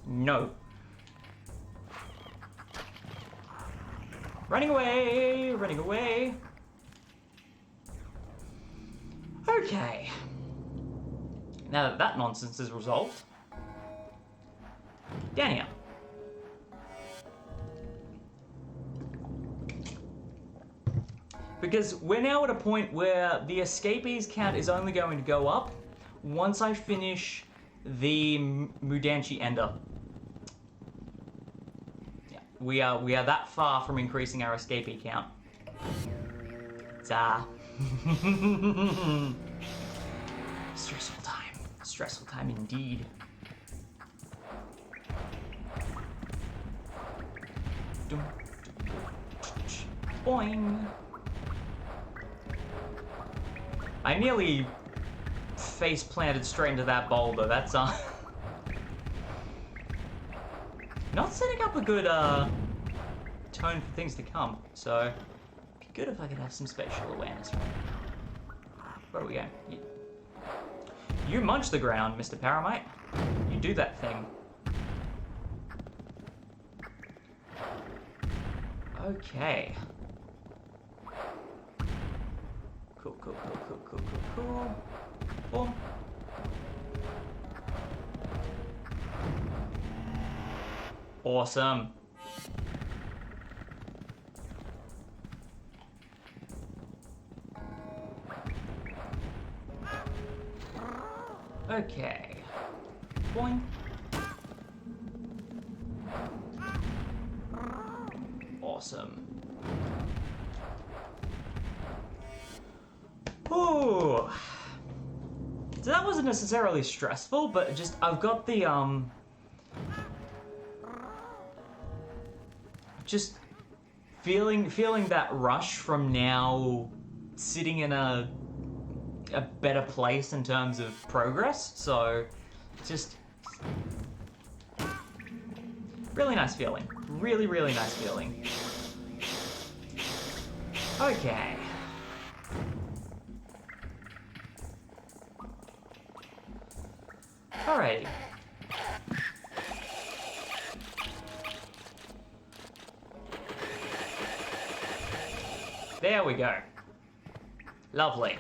No. Running away! Running away! Okay. Now that that nonsense is resolved, down here. Because we're now at a point where the escapees count is only going to go up once I finish the Mudanchee Ender. Yeah, we are that far from increasing our escapee count. Stressful time. Stressful time indeed. Boing. I nearly face planted straight into that boulder. That's not setting up a good tone for things to come. So it'd be good if I could have some spatial awareness. Where are we going? You munch the ground, Mr. Paramite. You do that thing. Okay. Cool. Boom. Awesome. Okay. Boing. Awesome. Ooh. So that wasn't necessarily stressful, but just I've got the just feeling that rush from now sitting in a better place in terms of progress. So just really nice feeling. Really, really nice feeling. Okay. Alrighty. There we go. Lovely.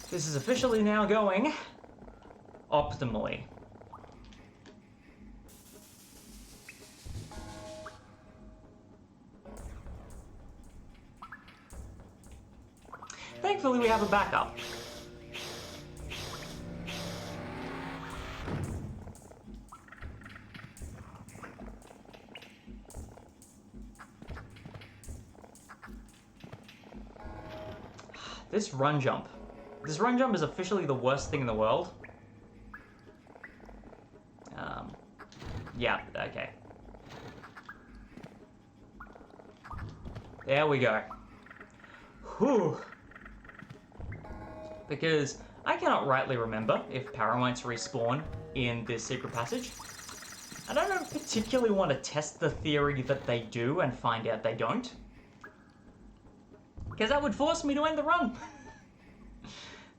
This is officially now going optimally. Thankfully, we have a backup. This run jump. This run jump is officially the worst thing in the world. Yeah, okay. There we go. Whew. Because I cannot rightly remember if paramites respawn in this secret passage. And I don't particularly want to test the theory that they do and find out they don't. Because that would force me to end the run.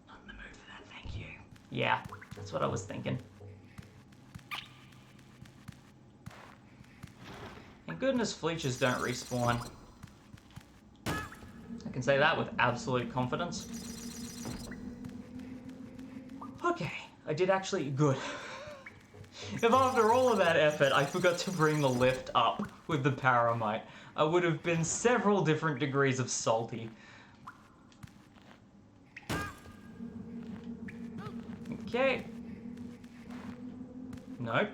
Not in the mood for that, thank you. Yeah, that's what I was thinking. Thank goodness Fleeches don't respawn. I can say that with absolute confidence. Okay, I did actually good. If after all of that effort I forgot to bring the lift up with the paramite, I would have been several different degrees of salty. Okay. Nope.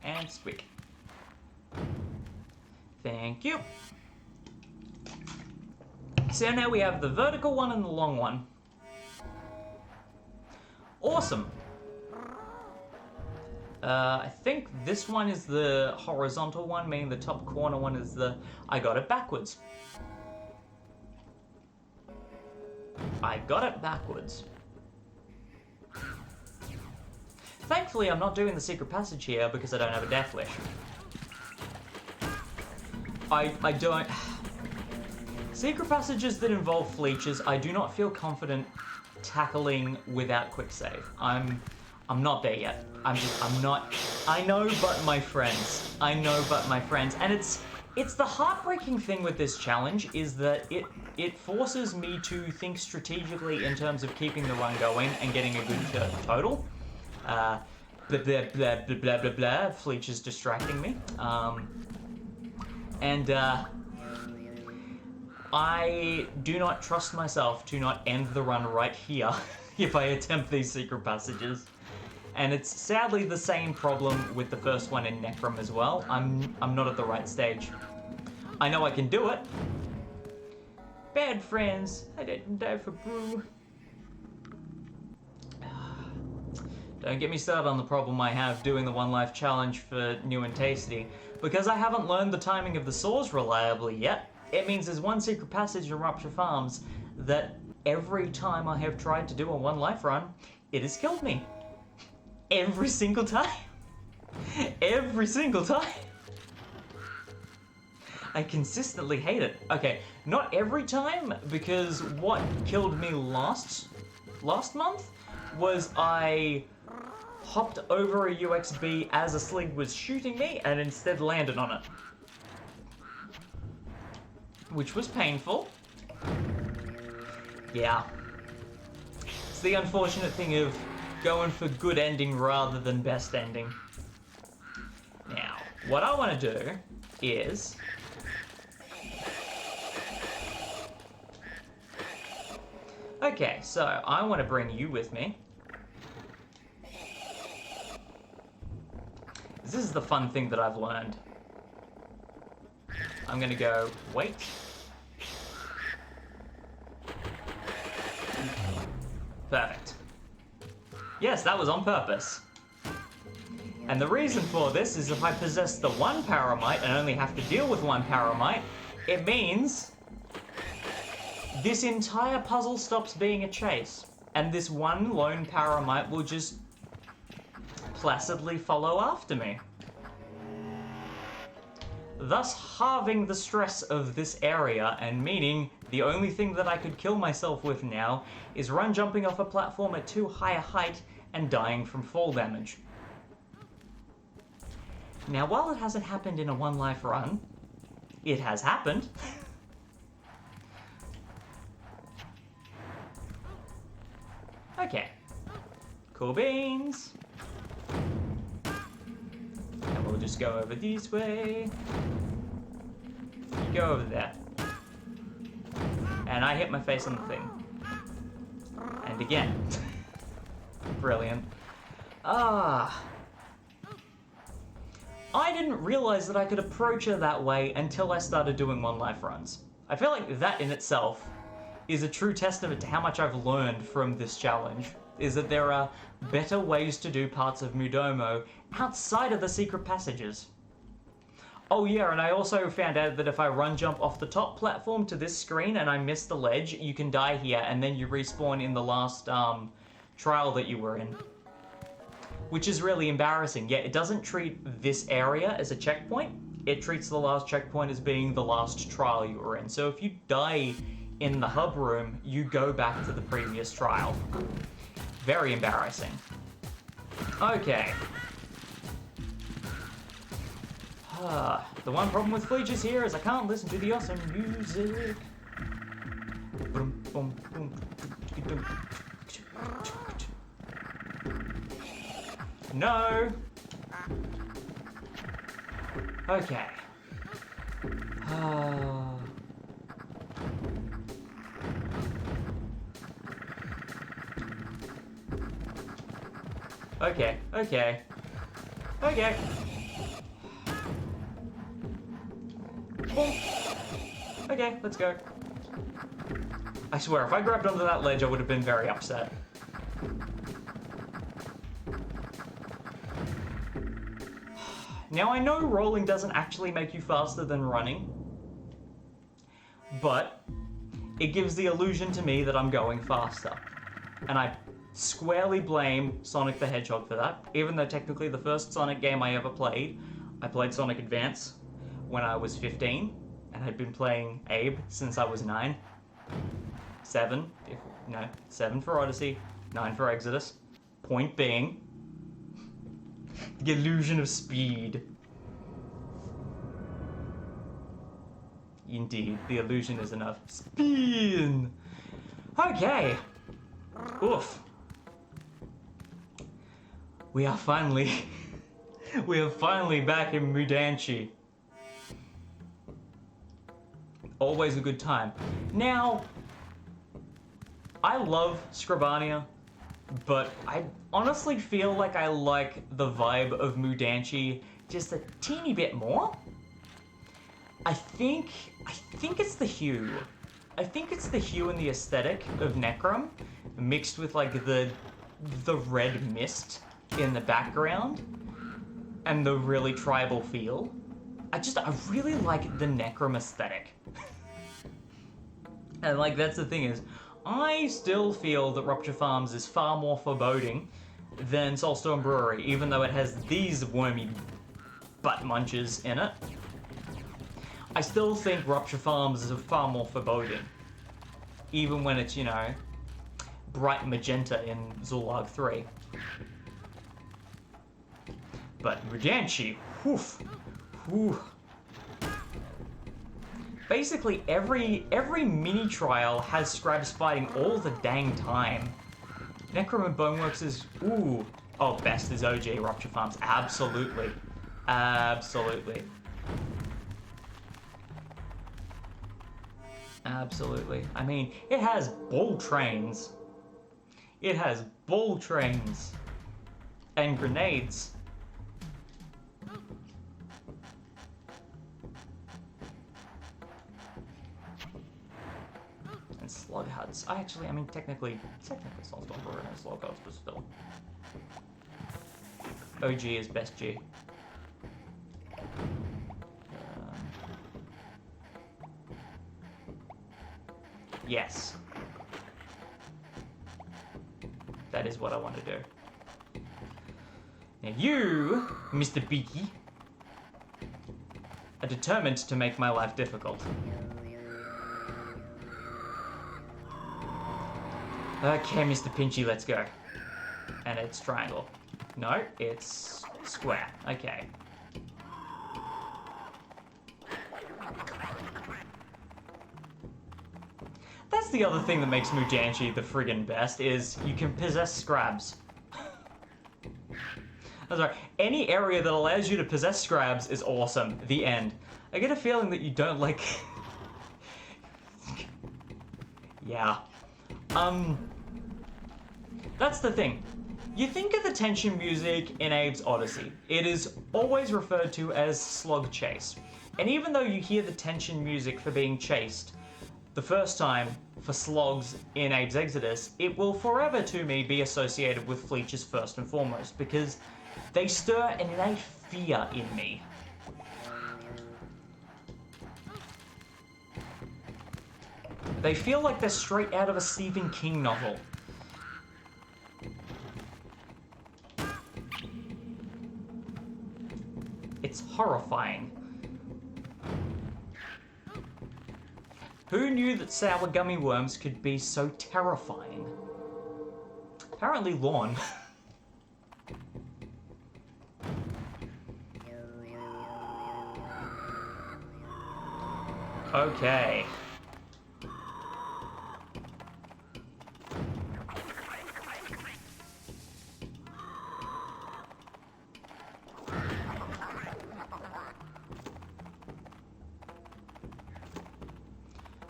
And squeak. Thank you. So now we have the vertical one and the long one. Awesome. I think this one is the horizontal one, meaning the top corner one is the... I got it backwards. I got it backwards. Thankfully, I'm not doing the secret passage here because I don't have a death wish. I don't... Secret passages that involve Fleeches, I do not feel confident tackling without QuikSave. I'm not there yet. I'm not... I know but my friends. I know but my friends. And it's the heartbreaking thing with this challenge is that it forces me to think strategically in terms of keeping the run going and getting a good total. Blah, blah, blah, blah, blah, blah, blah. Fleech is distracting me. I do not trust myself to not end the run right here if I attempt these secret passages. And it's sadly the same problem with the first one in Necrum as well. I'm not at the right stage. I know I can do it. Bad friends. I didn't die for brew. Don't get me started on the problem I have doing the One Life challenge for New and Tasty. Because I haven't learned the timing of the saws reliably yet, it means there's one secret passage in Rupture Farms that every time I have tried to do a One Life run, it has killed me. Every single time. Every single time. I consistently hate it. Okay, not every time, because what killed me last month was I hopped over a UXB as a sling was shooting me and instead landed on it. Which was painful. Yeah. It's the unfortunate thing of going for good ending rather than best ending. Now, what I want to do is Okay, so I want to bring you with me. This is the fun thing that I've learned. I'm gonna go, wait. Perfect. Yes, that was on purpose. And the reason for this is if I possess the one Paramite and only have to deal with one Paramite, it means this entire puzzle stops being a chase. And this one lone Paramite will just placidly follow after me. Thus halving the stress of this area and meaning the only thing that I could kill myself with now is run jumping off a platform at too high a height and dying from fall damage. Now, while it hasn't happened in a one life run, it has happened. Okay. Cool beans. And we'll just go over this way. You go over there. And I hit my face on the thing. And again. Brilliant. Ah. I didn't realize that I could approach her that way until I started doing one life runs. I feel like that in itself is a true testament to how much I've learned from this challenge, is that there are better ways to do parts of Mudomo outside of the secret passages. Oh yeah, and I also found out that if I run jump off the top platform to this screen and I miss the ledge, you can die here and then you respawn in the last trial that you were in. Which is really embarrassing. Yeah, it doesn't treat this area as a checkpoint. It treats the last checkpoint as being the last trial you were in. So if you die in the hub room, you go back to the previous trial. Very embarrassing. Okay. The one problem with Fleeches here is I can't listen to the awesome music. No! Okay. Okay, okay. Okay. Boom. Okay, let's go. I swear, if I grabbed onto that ledge, I would have been very upset. Now, I know rolling doesn't actually make you faster than running, but it gives the illusion to me that I'm going faster. And I squarely blame Sonic the Hedgehog for that, even though technically the first Sonic game I ever played, I played Sonic Advance when I was 15, and I'd been playing Abe since I was 9. 7 for Odyssey, 9 for Exoddus. Point being, the illusion of speed. Indeed, the illusion is enough. Spin! Okay. Oof. We are finally back in Mudanchee. Always a good time. Now, I love Scribania, but I honestly feel like I like the vibe of Mudanchee just a teeny bit more. I think it's the hue. I think it's the hue and the aesthetic of Necrum mixed with like the red mist in the background and the really tribal feel. I really like the Necrum aesthetic. And like that's the thing is, I still feel that Rupture Farms is far more foreboding than Soulstone Brewery, even though it has these wormy butt munchers in it. I still think Rupture Farms is far more foreboding, even when it's, you know, bright magenta in Zul'Arg 3. But Mudanchee, whew. Basically, every mini trial has Scrabs fighting all the dang time. Necrum and Boneworks is, ooh. Oh, best is OG Rupture Farms, absolutely. Absolutely. Absolutely. I mean, it has bull trains. It has bull trains. And grenades. And slug huts. I mean, technically Slug Stomper and slug huts, but still. OG is best G. Yes. That is what I want to do. Now you, Mr. Beaky, are determined to make my life difficult. Okay, Mr. Pinchy, let's go. And it's triangle. No, it's square. Okay. That's the other thing that makes Mudanchee the friggin' best, is you can possess scrabs. I'm sorry, any area that allows you to possess scrabs is awesome. The end. I get a feeling that you don't like... Yeah. That's the thing. You think of the tension music in Abe's Odyssey. It is always referred to as slug chase. And even though you hear the tension music for being chased the first time for slogs in Abe's Exoddus, it will forever to me be associated with Fleeches first and foremost, because they stir an innate fear in me. They feel like they're straight out of a Stephen King novel. It's horrifying. Who knew that sour gummy worms could be so terrifying? Apparently Lorne. Okay.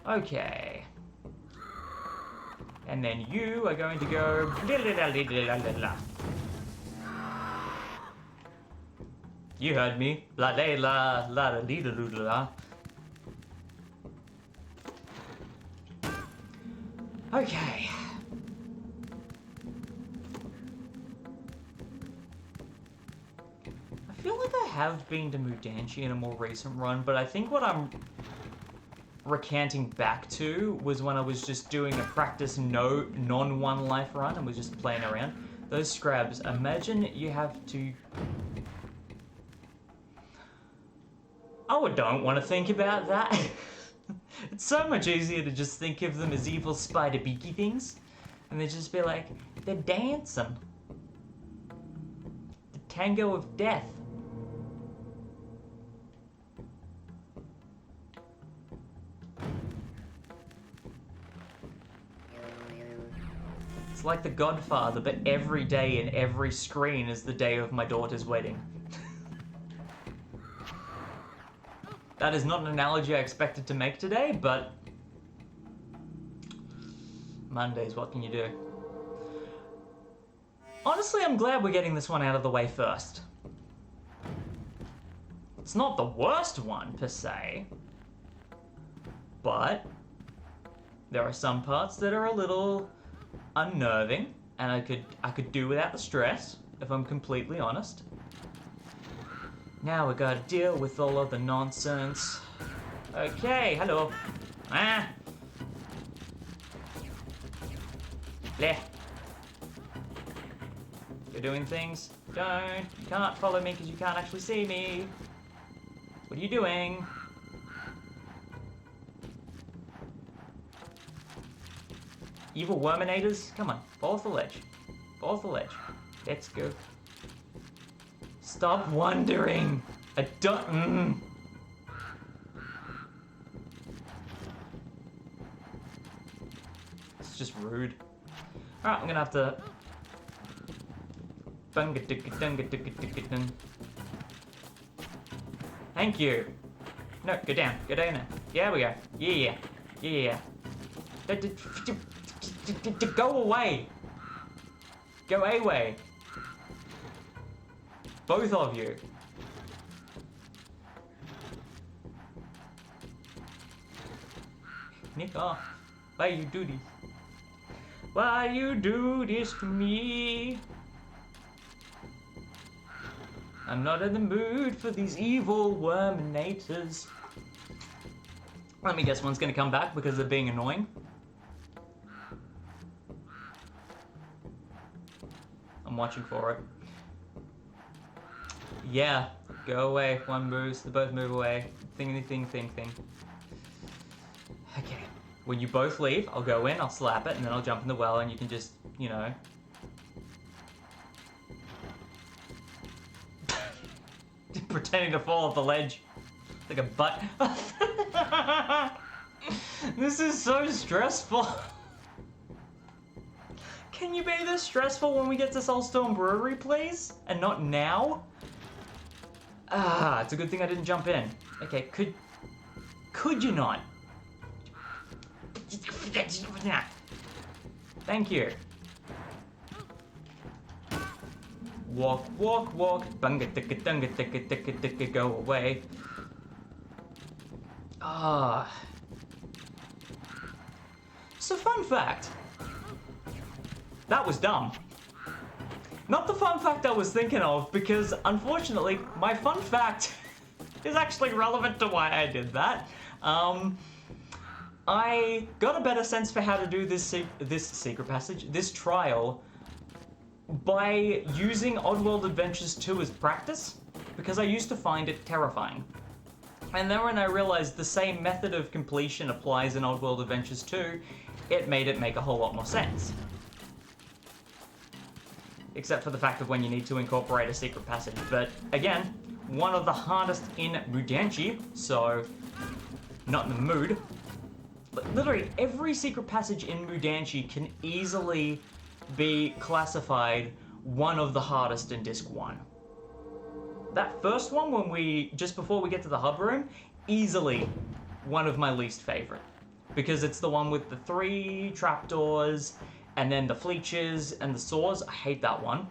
Okay. And then you are going to go... You heard me. La la la la la la la. Okay. I feel like I have been to Mudanchee in a more recent run, but I think what I'm recanting back to was when I was just doing a practice non-one life run and was just playing around. Those scrabs, imagine you have to... Oh, I don't want to think about that. It's so much easier to just think of them as evil spider beaky things. And they just be like, they're dancing. The tango of death. It's like The Godfather, but every day in every screen is the day of my daughter's wedding. That is not an analogy I expected to make today, but... Mondays, what can you do? Honestly, I'm glad we're getting this one out of the way first. It's not the worst one, per se. But... there are some parts that are a little unnerving, and I could do without the stress, if I'm completely honest. Now we gotta deal with all of the nonsense. Okay, hello. Ah! Bleh. You're doing things. Don't. You can't follow me because you can't actually see me. What are you doing? Evil Worminators? Come on, fall off the ledge. Fall off the ledge. Let's go. Stop wondering. I don't... It's just rude. Alright, I'm gonna have to... Thank you. No, go down. Go down now. Yeah, we go. Yeah, yeah. Yeah. Go away. Go away. Both of you. Nick off. Why you do this? Why you do this to me? I'm not in the mood for these evil worminators. Let me guess, one's gonna come back because they're being annoying. I'm watching for it. Yeah, go away. One moves, they both move away. Thing. Okay. When you both leave, I'll go in, I'll slap it, and then I'll jump in the well, and you can just, you know... pretending to fall off the ledge. Like a butt. This is so stressful. Can you be this stressful when we get to Soulstone Brewery, please? And not now? Ah, it's a good thing I didn't jump in. Okay, could you not? Thank you. Walk, walk, walk. Bunga ticka dunga ticka ticka ticka, go away. Ah. So, fun fact. That was dumb. Not the fun fact I was thinking of, because unfortunately, my fun fact is actually relevant to why I did that. I got a better sense for how to do this secret passage, this trial, by using Oddworld Adventures 2 as practice, because I used to find it terrifying. And then when I realized the same method of completion applies in Oddworld Adventures 2, it made it make a whole lot more sense. Except for the fact of when you need to incorporate a secret passage. But again, one of the hardest in Mudanchee, so not in the mood. But literally, every secret passage in Mudanchee can easily be classified one of the hardest in Disc 1. That first one, just before we get to the hub room, easily one of my least favorite. Because it's the one with the 3 trapdoors, and then the fleeches and the saws. I hate that one.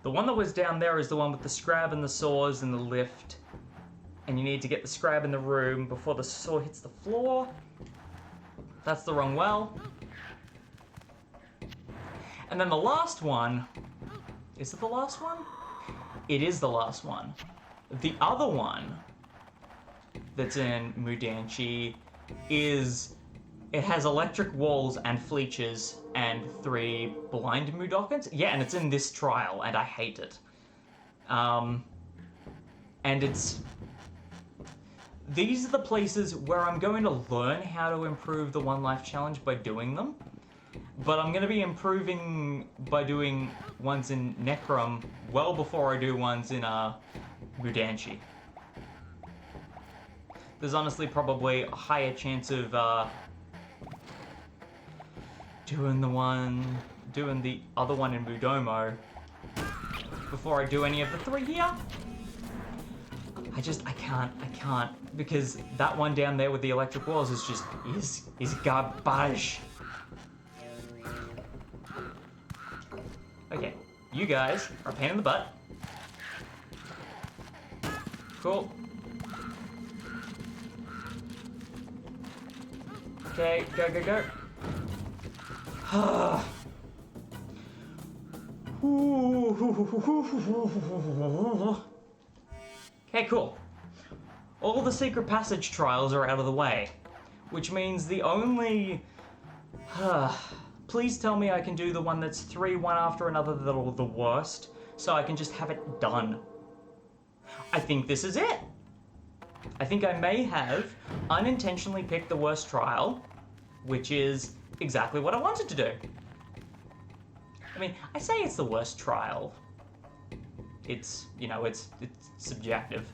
The one that was down there is the one with the scrab and the saws and the lift. And you need to get the scrab in the room before the saw hits the floor. That's the wrong well. And then the last one... Is it the last one? It is the last one. The other one that's in Mudanchee is... It has electric walls and fleeches and 3 blind Mudokons. Yeah, and it's in this trial, and I hate it. And it's... These are the places where I'm going to learn how to improve the One Life Challenge by doing them. But I'm going to be improving by doing ones in Necrum well before I do ones in Mudanchee. There's honestly probably a higher chance of doing the other one in Mudomo before I do any of the 3 here. I can't, because that one down there with the electric walls is just, is garbage. Okay, you guys are a pain in the butt. Cool. Okay, go, go, go. Okay, cool. All the secret passage trials are out of the way, which means the only... Please tell me I can do the one that's 3 one after another that are the worst, so I can just have it done. I think this is it. I think I may have unintentionally picked the worst trial, which is exactly what I wanted to do. I mean, I say it's the worst trial. It's, you know, it's subjective.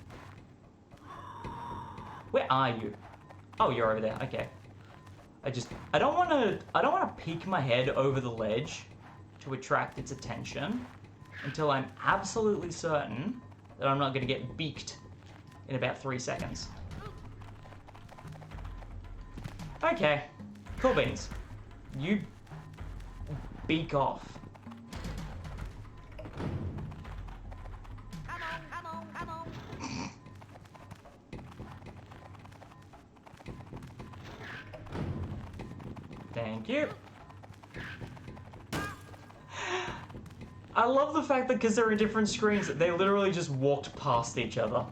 Where are you? Oh, you're over there. Okay. I don't want to peek my head over the ledge to attract its attention until I'm absolutely certain that I'm not going to get beaked in about 3 seconds. Okay. Cool beans. You beak off. Come on, come on, come on. Thank you. I love the fact that because they're in different screens, they literally just walked past each other.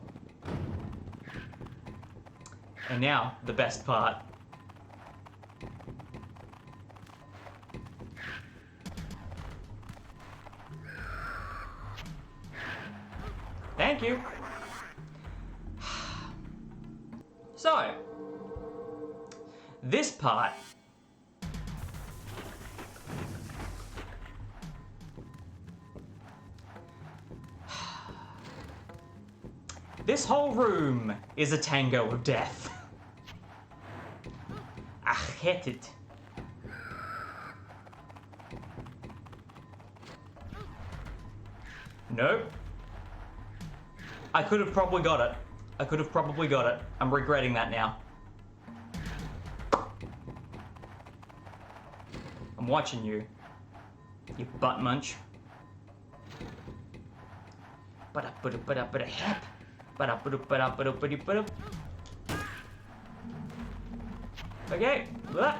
And now, the best part. Thank you. So, this part this whole room is a tango of death. I hate it. Nope. I could have probably got it. I could have probably got it. I'm regretting that now. I'm watching you. You butt munch. Okay. Blah.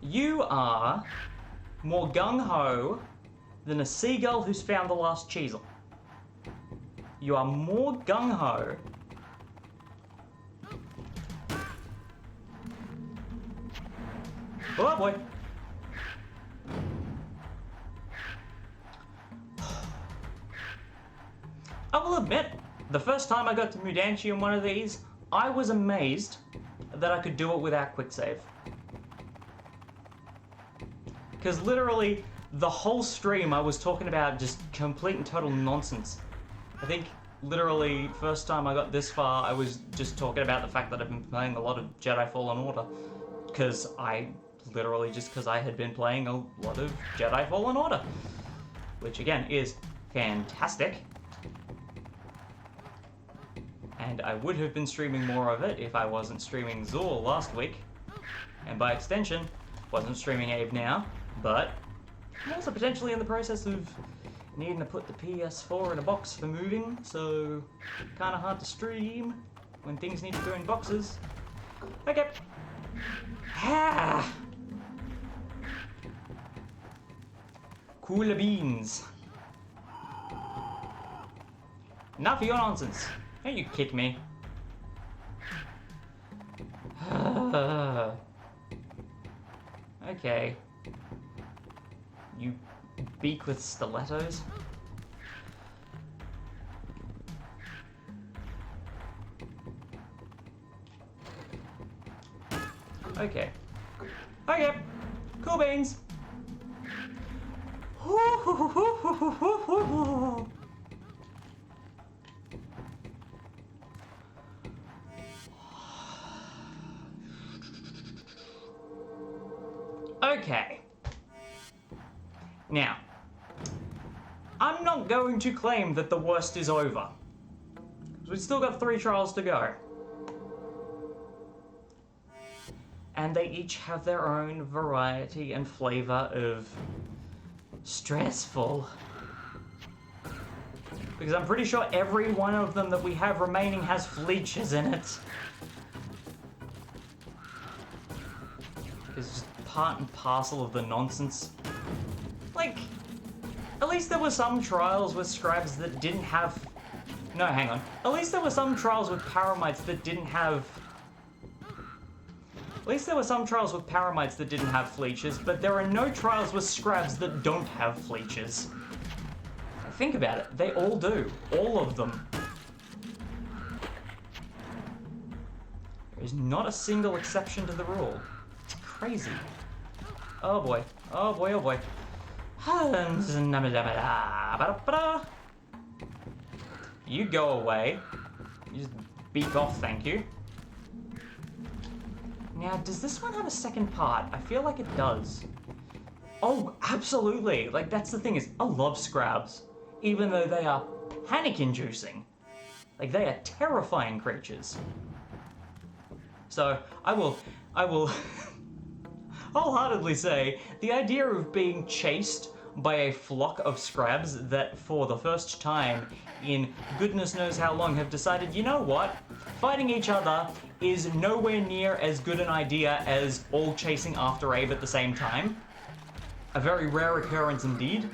You are more gung-ho than a seagull who's found the last cheesel. You are more gung-ho. Oh boy. I will admit, the first time I got to Mudanchee in one of these, I was amazed that I could do it without QuikSave. Because literally, the whole stream I was talking about just complete and total nonsense. I think literally first time I got this far I was just talking about the fact that I've been playing a lot of Jedi Fallen Order. Because I had been playing a lot of Jedi Fallen Order. Which again is fantastic. And I would have been streaming more of it if I wasn't streaming Zool last week. And by extension, wasn't streaming Abe now. But I'm also potentially in the process of needing to put the PS4 in a box for moving, so kind of hard to stream when things need to go in boxes. Okay. Ah. Cooler beans. Enough of your nonsense. Don't you kick me. Okay. You beak with stilettos? Okay. Okay. Cool beans. Okay. Now, I'm not going to claim that the worst is over. We've still got 3 trials to go. And they each have their own variety and flavor of stressful. Because I'm pretty sure every one of them that we have remaining has fleeches in it. It's just part and parcel of the nonsense. Like, at least there were some trials with scribes that didn't have... No, hang on. At least there were some trials with paramites that didn't have... At least there were some trials with paramites that didn't have fleeches, but there are no trials with scrabs that don't have fleeches. Think about it. They all do. All of them. There is not a single exception to the rule. It's crazy. Oh boy. Oh boy, oh boy. You go away. You just beak off, thank you. Now, does this one have a second part? I feel like it does. Oh, absolutely. Like, that's the thing is, I love scrabs. Even though they are panic-inducing. Like, they are terrifying creatures. So, I will wholeheartedly say, the idea of being chased by a flock of scrabs that, for the first time in goodness knows how long, have decided, you know what? Fighting each other is nowhere near as good an idea as all chasing after Abe at the same time. A very rare occurrence indeed.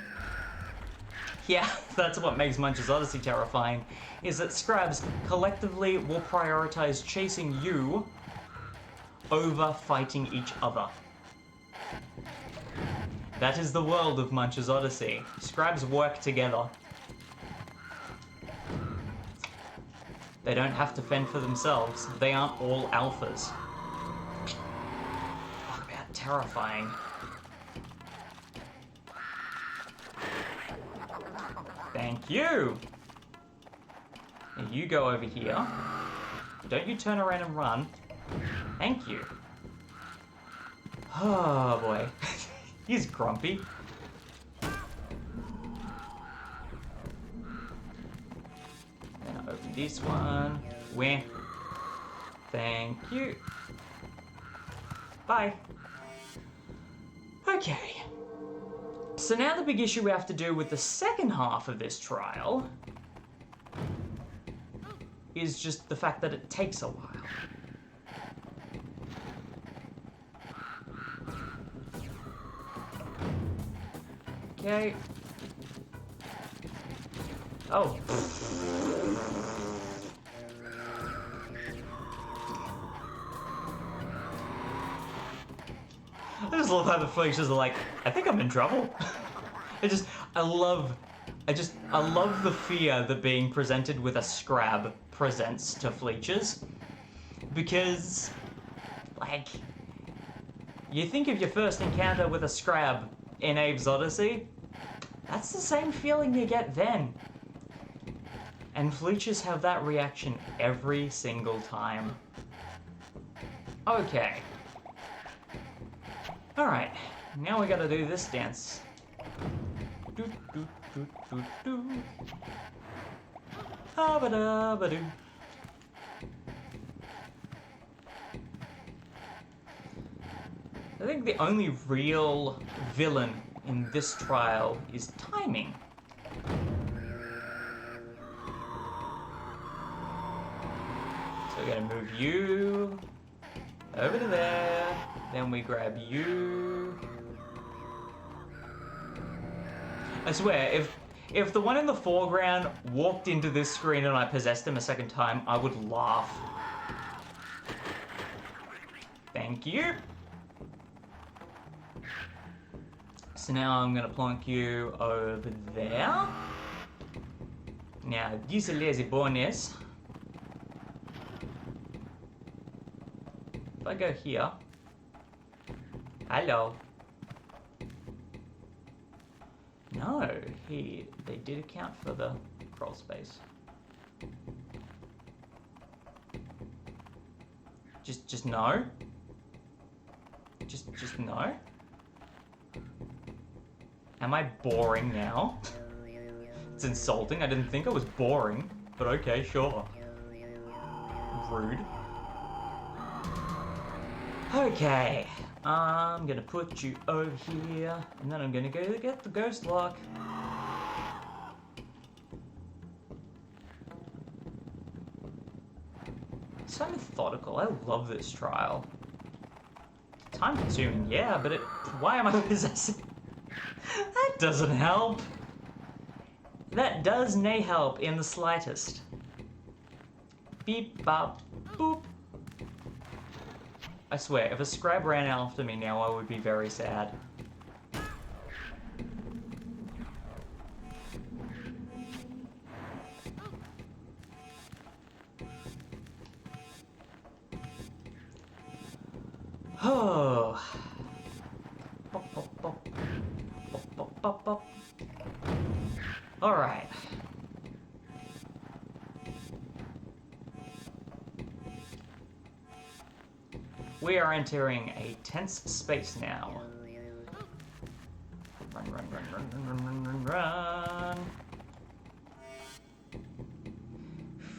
Yeah, that's what makes Munch's Odyssey terrifying, is that scrabs collectively will prioritize chasing you over fighting each other. That is the world of Munch's Odyssey. Scrabs work together. They don't have to fend for themselves. They aren't all alphas. Talk about terrifying. Thank you! Now you go over here. Don't you turn around and run. Thank you. Oh boy. He's grumpy. Then I open this one. Where? Thank you. Bye. Okay. So now the big issue we have to do with the second half of this trial is just the fact that it takes a while. Okay. Oh. I just love how the Felicias are like, I think I'm in trouble. I love the fear that being presented with a scrab presents to Fleechers. Because, like, you think of your first encounter with a scrab in Abe's Odyssey, that's the same feeling you get then. And Fleechers have that reaction every single time. Okay. Alright, now we gotta do this dance. Do do do do do. Ha-ba-da-ba-doo. I think the only real villain in this trial is timing. So we're gonna move you over to there, then we grab you. I swear, if the one in the foreground walked into this screen and I possessed him a second time, I would laugh. Thank you. So now I'm gonna plonk you over there. Now, this is a lazy bonus. If I go here. Hello. No, they did account for the crawl space. Just no. Just no. Am I boring now? It's insulting. I didn't think I was boring, but okay, sure. Rude. Okay, I'm gonna put you over here, and then I'm gonna go get the ghost lock. So methodical. I love this trial. Time consuming, yeah, but why am I possessing? That doesn't help. That does nay help in the slightest. Beep, bop, boop. I swear, if a scrab ran after me now, I would be very sad. Oh. Bop, bop, bop. Bop, bop, bop, bop. All right. We are entering a tense space now. Run, run, run, run, run, run, run, run, run.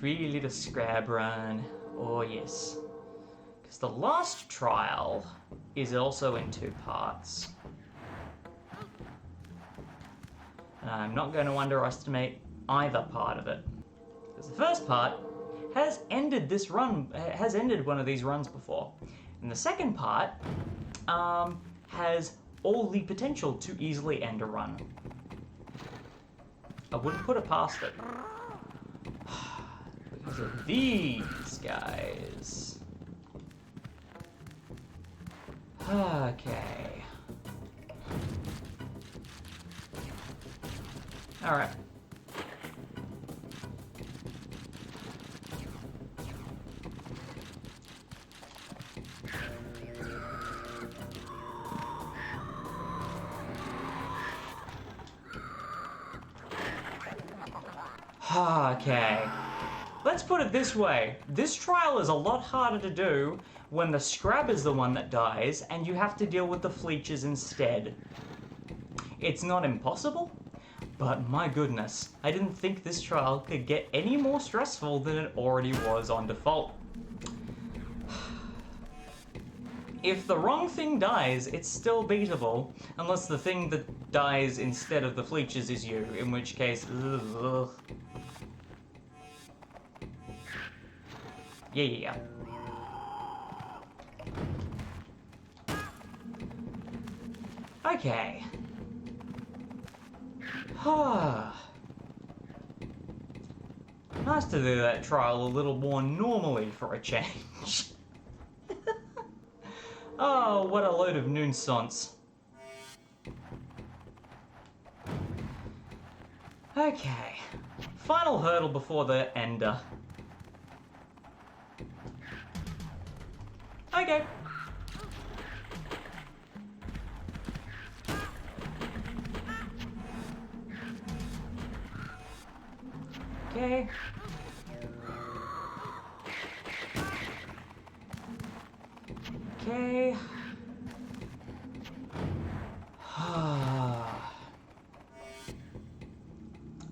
free little scrap run. Oh yes. Because the last trial is also in 2 parts. And I'm not going to underestimate either part of it. Because the first part has ended this run, has ended one of these runs before. And the second part has all the potential to easily end a run. I wouldn't put it past it. Because of these guys. Okay. Alright. Okay. Let's put it this way. This trial is a lot harder to do when the scrab is the one that dies and you have to deal with the fleeches instead. It's not impossible, but my goodness, I didn't think this trial could get any more stressful than it already was on default. If the wrong thing dies, it's still beatable, unless the thing that dies instead of the fleeches is you, in which case, ugh. Yeah. Okay. Nice to do that trial a little more normally for a change. Oh, what a load of nonsense. Okay. Final hurdle before the Ender. Okay. Okay. Okay.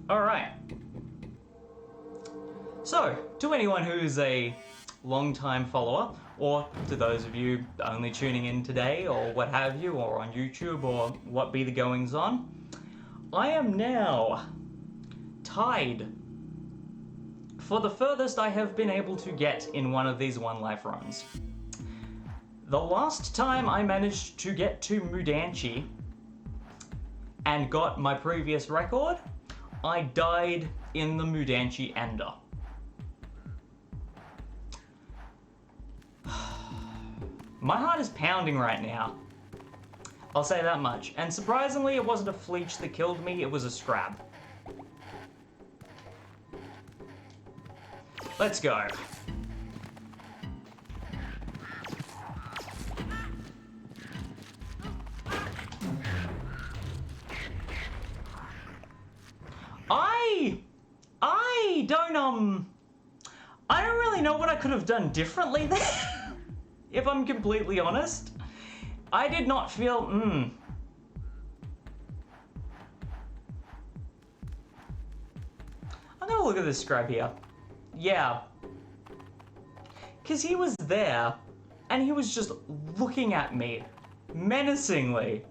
Alright. So, to anyone who's a long-time follower, or to those of you only tuning in today, or what have you, or on YouTube, or what be the goings on, I am now tied for the furthest I have been able to get in one of these one life runs. The last time I managed to get to Mudanchee and got my previous record, I died in the Mudanchee Ender. My heart is pounding right now. I'll say that much. And surprisingly, it wasn't a fleech that killed me, it was a scrab. Let's go. I don't really know what I could have done differently there, if I'm completely honest. I did not feel, I'm gonna look at this scrab here. Yeah. Because he was there, and he was just looking at me, menacingly.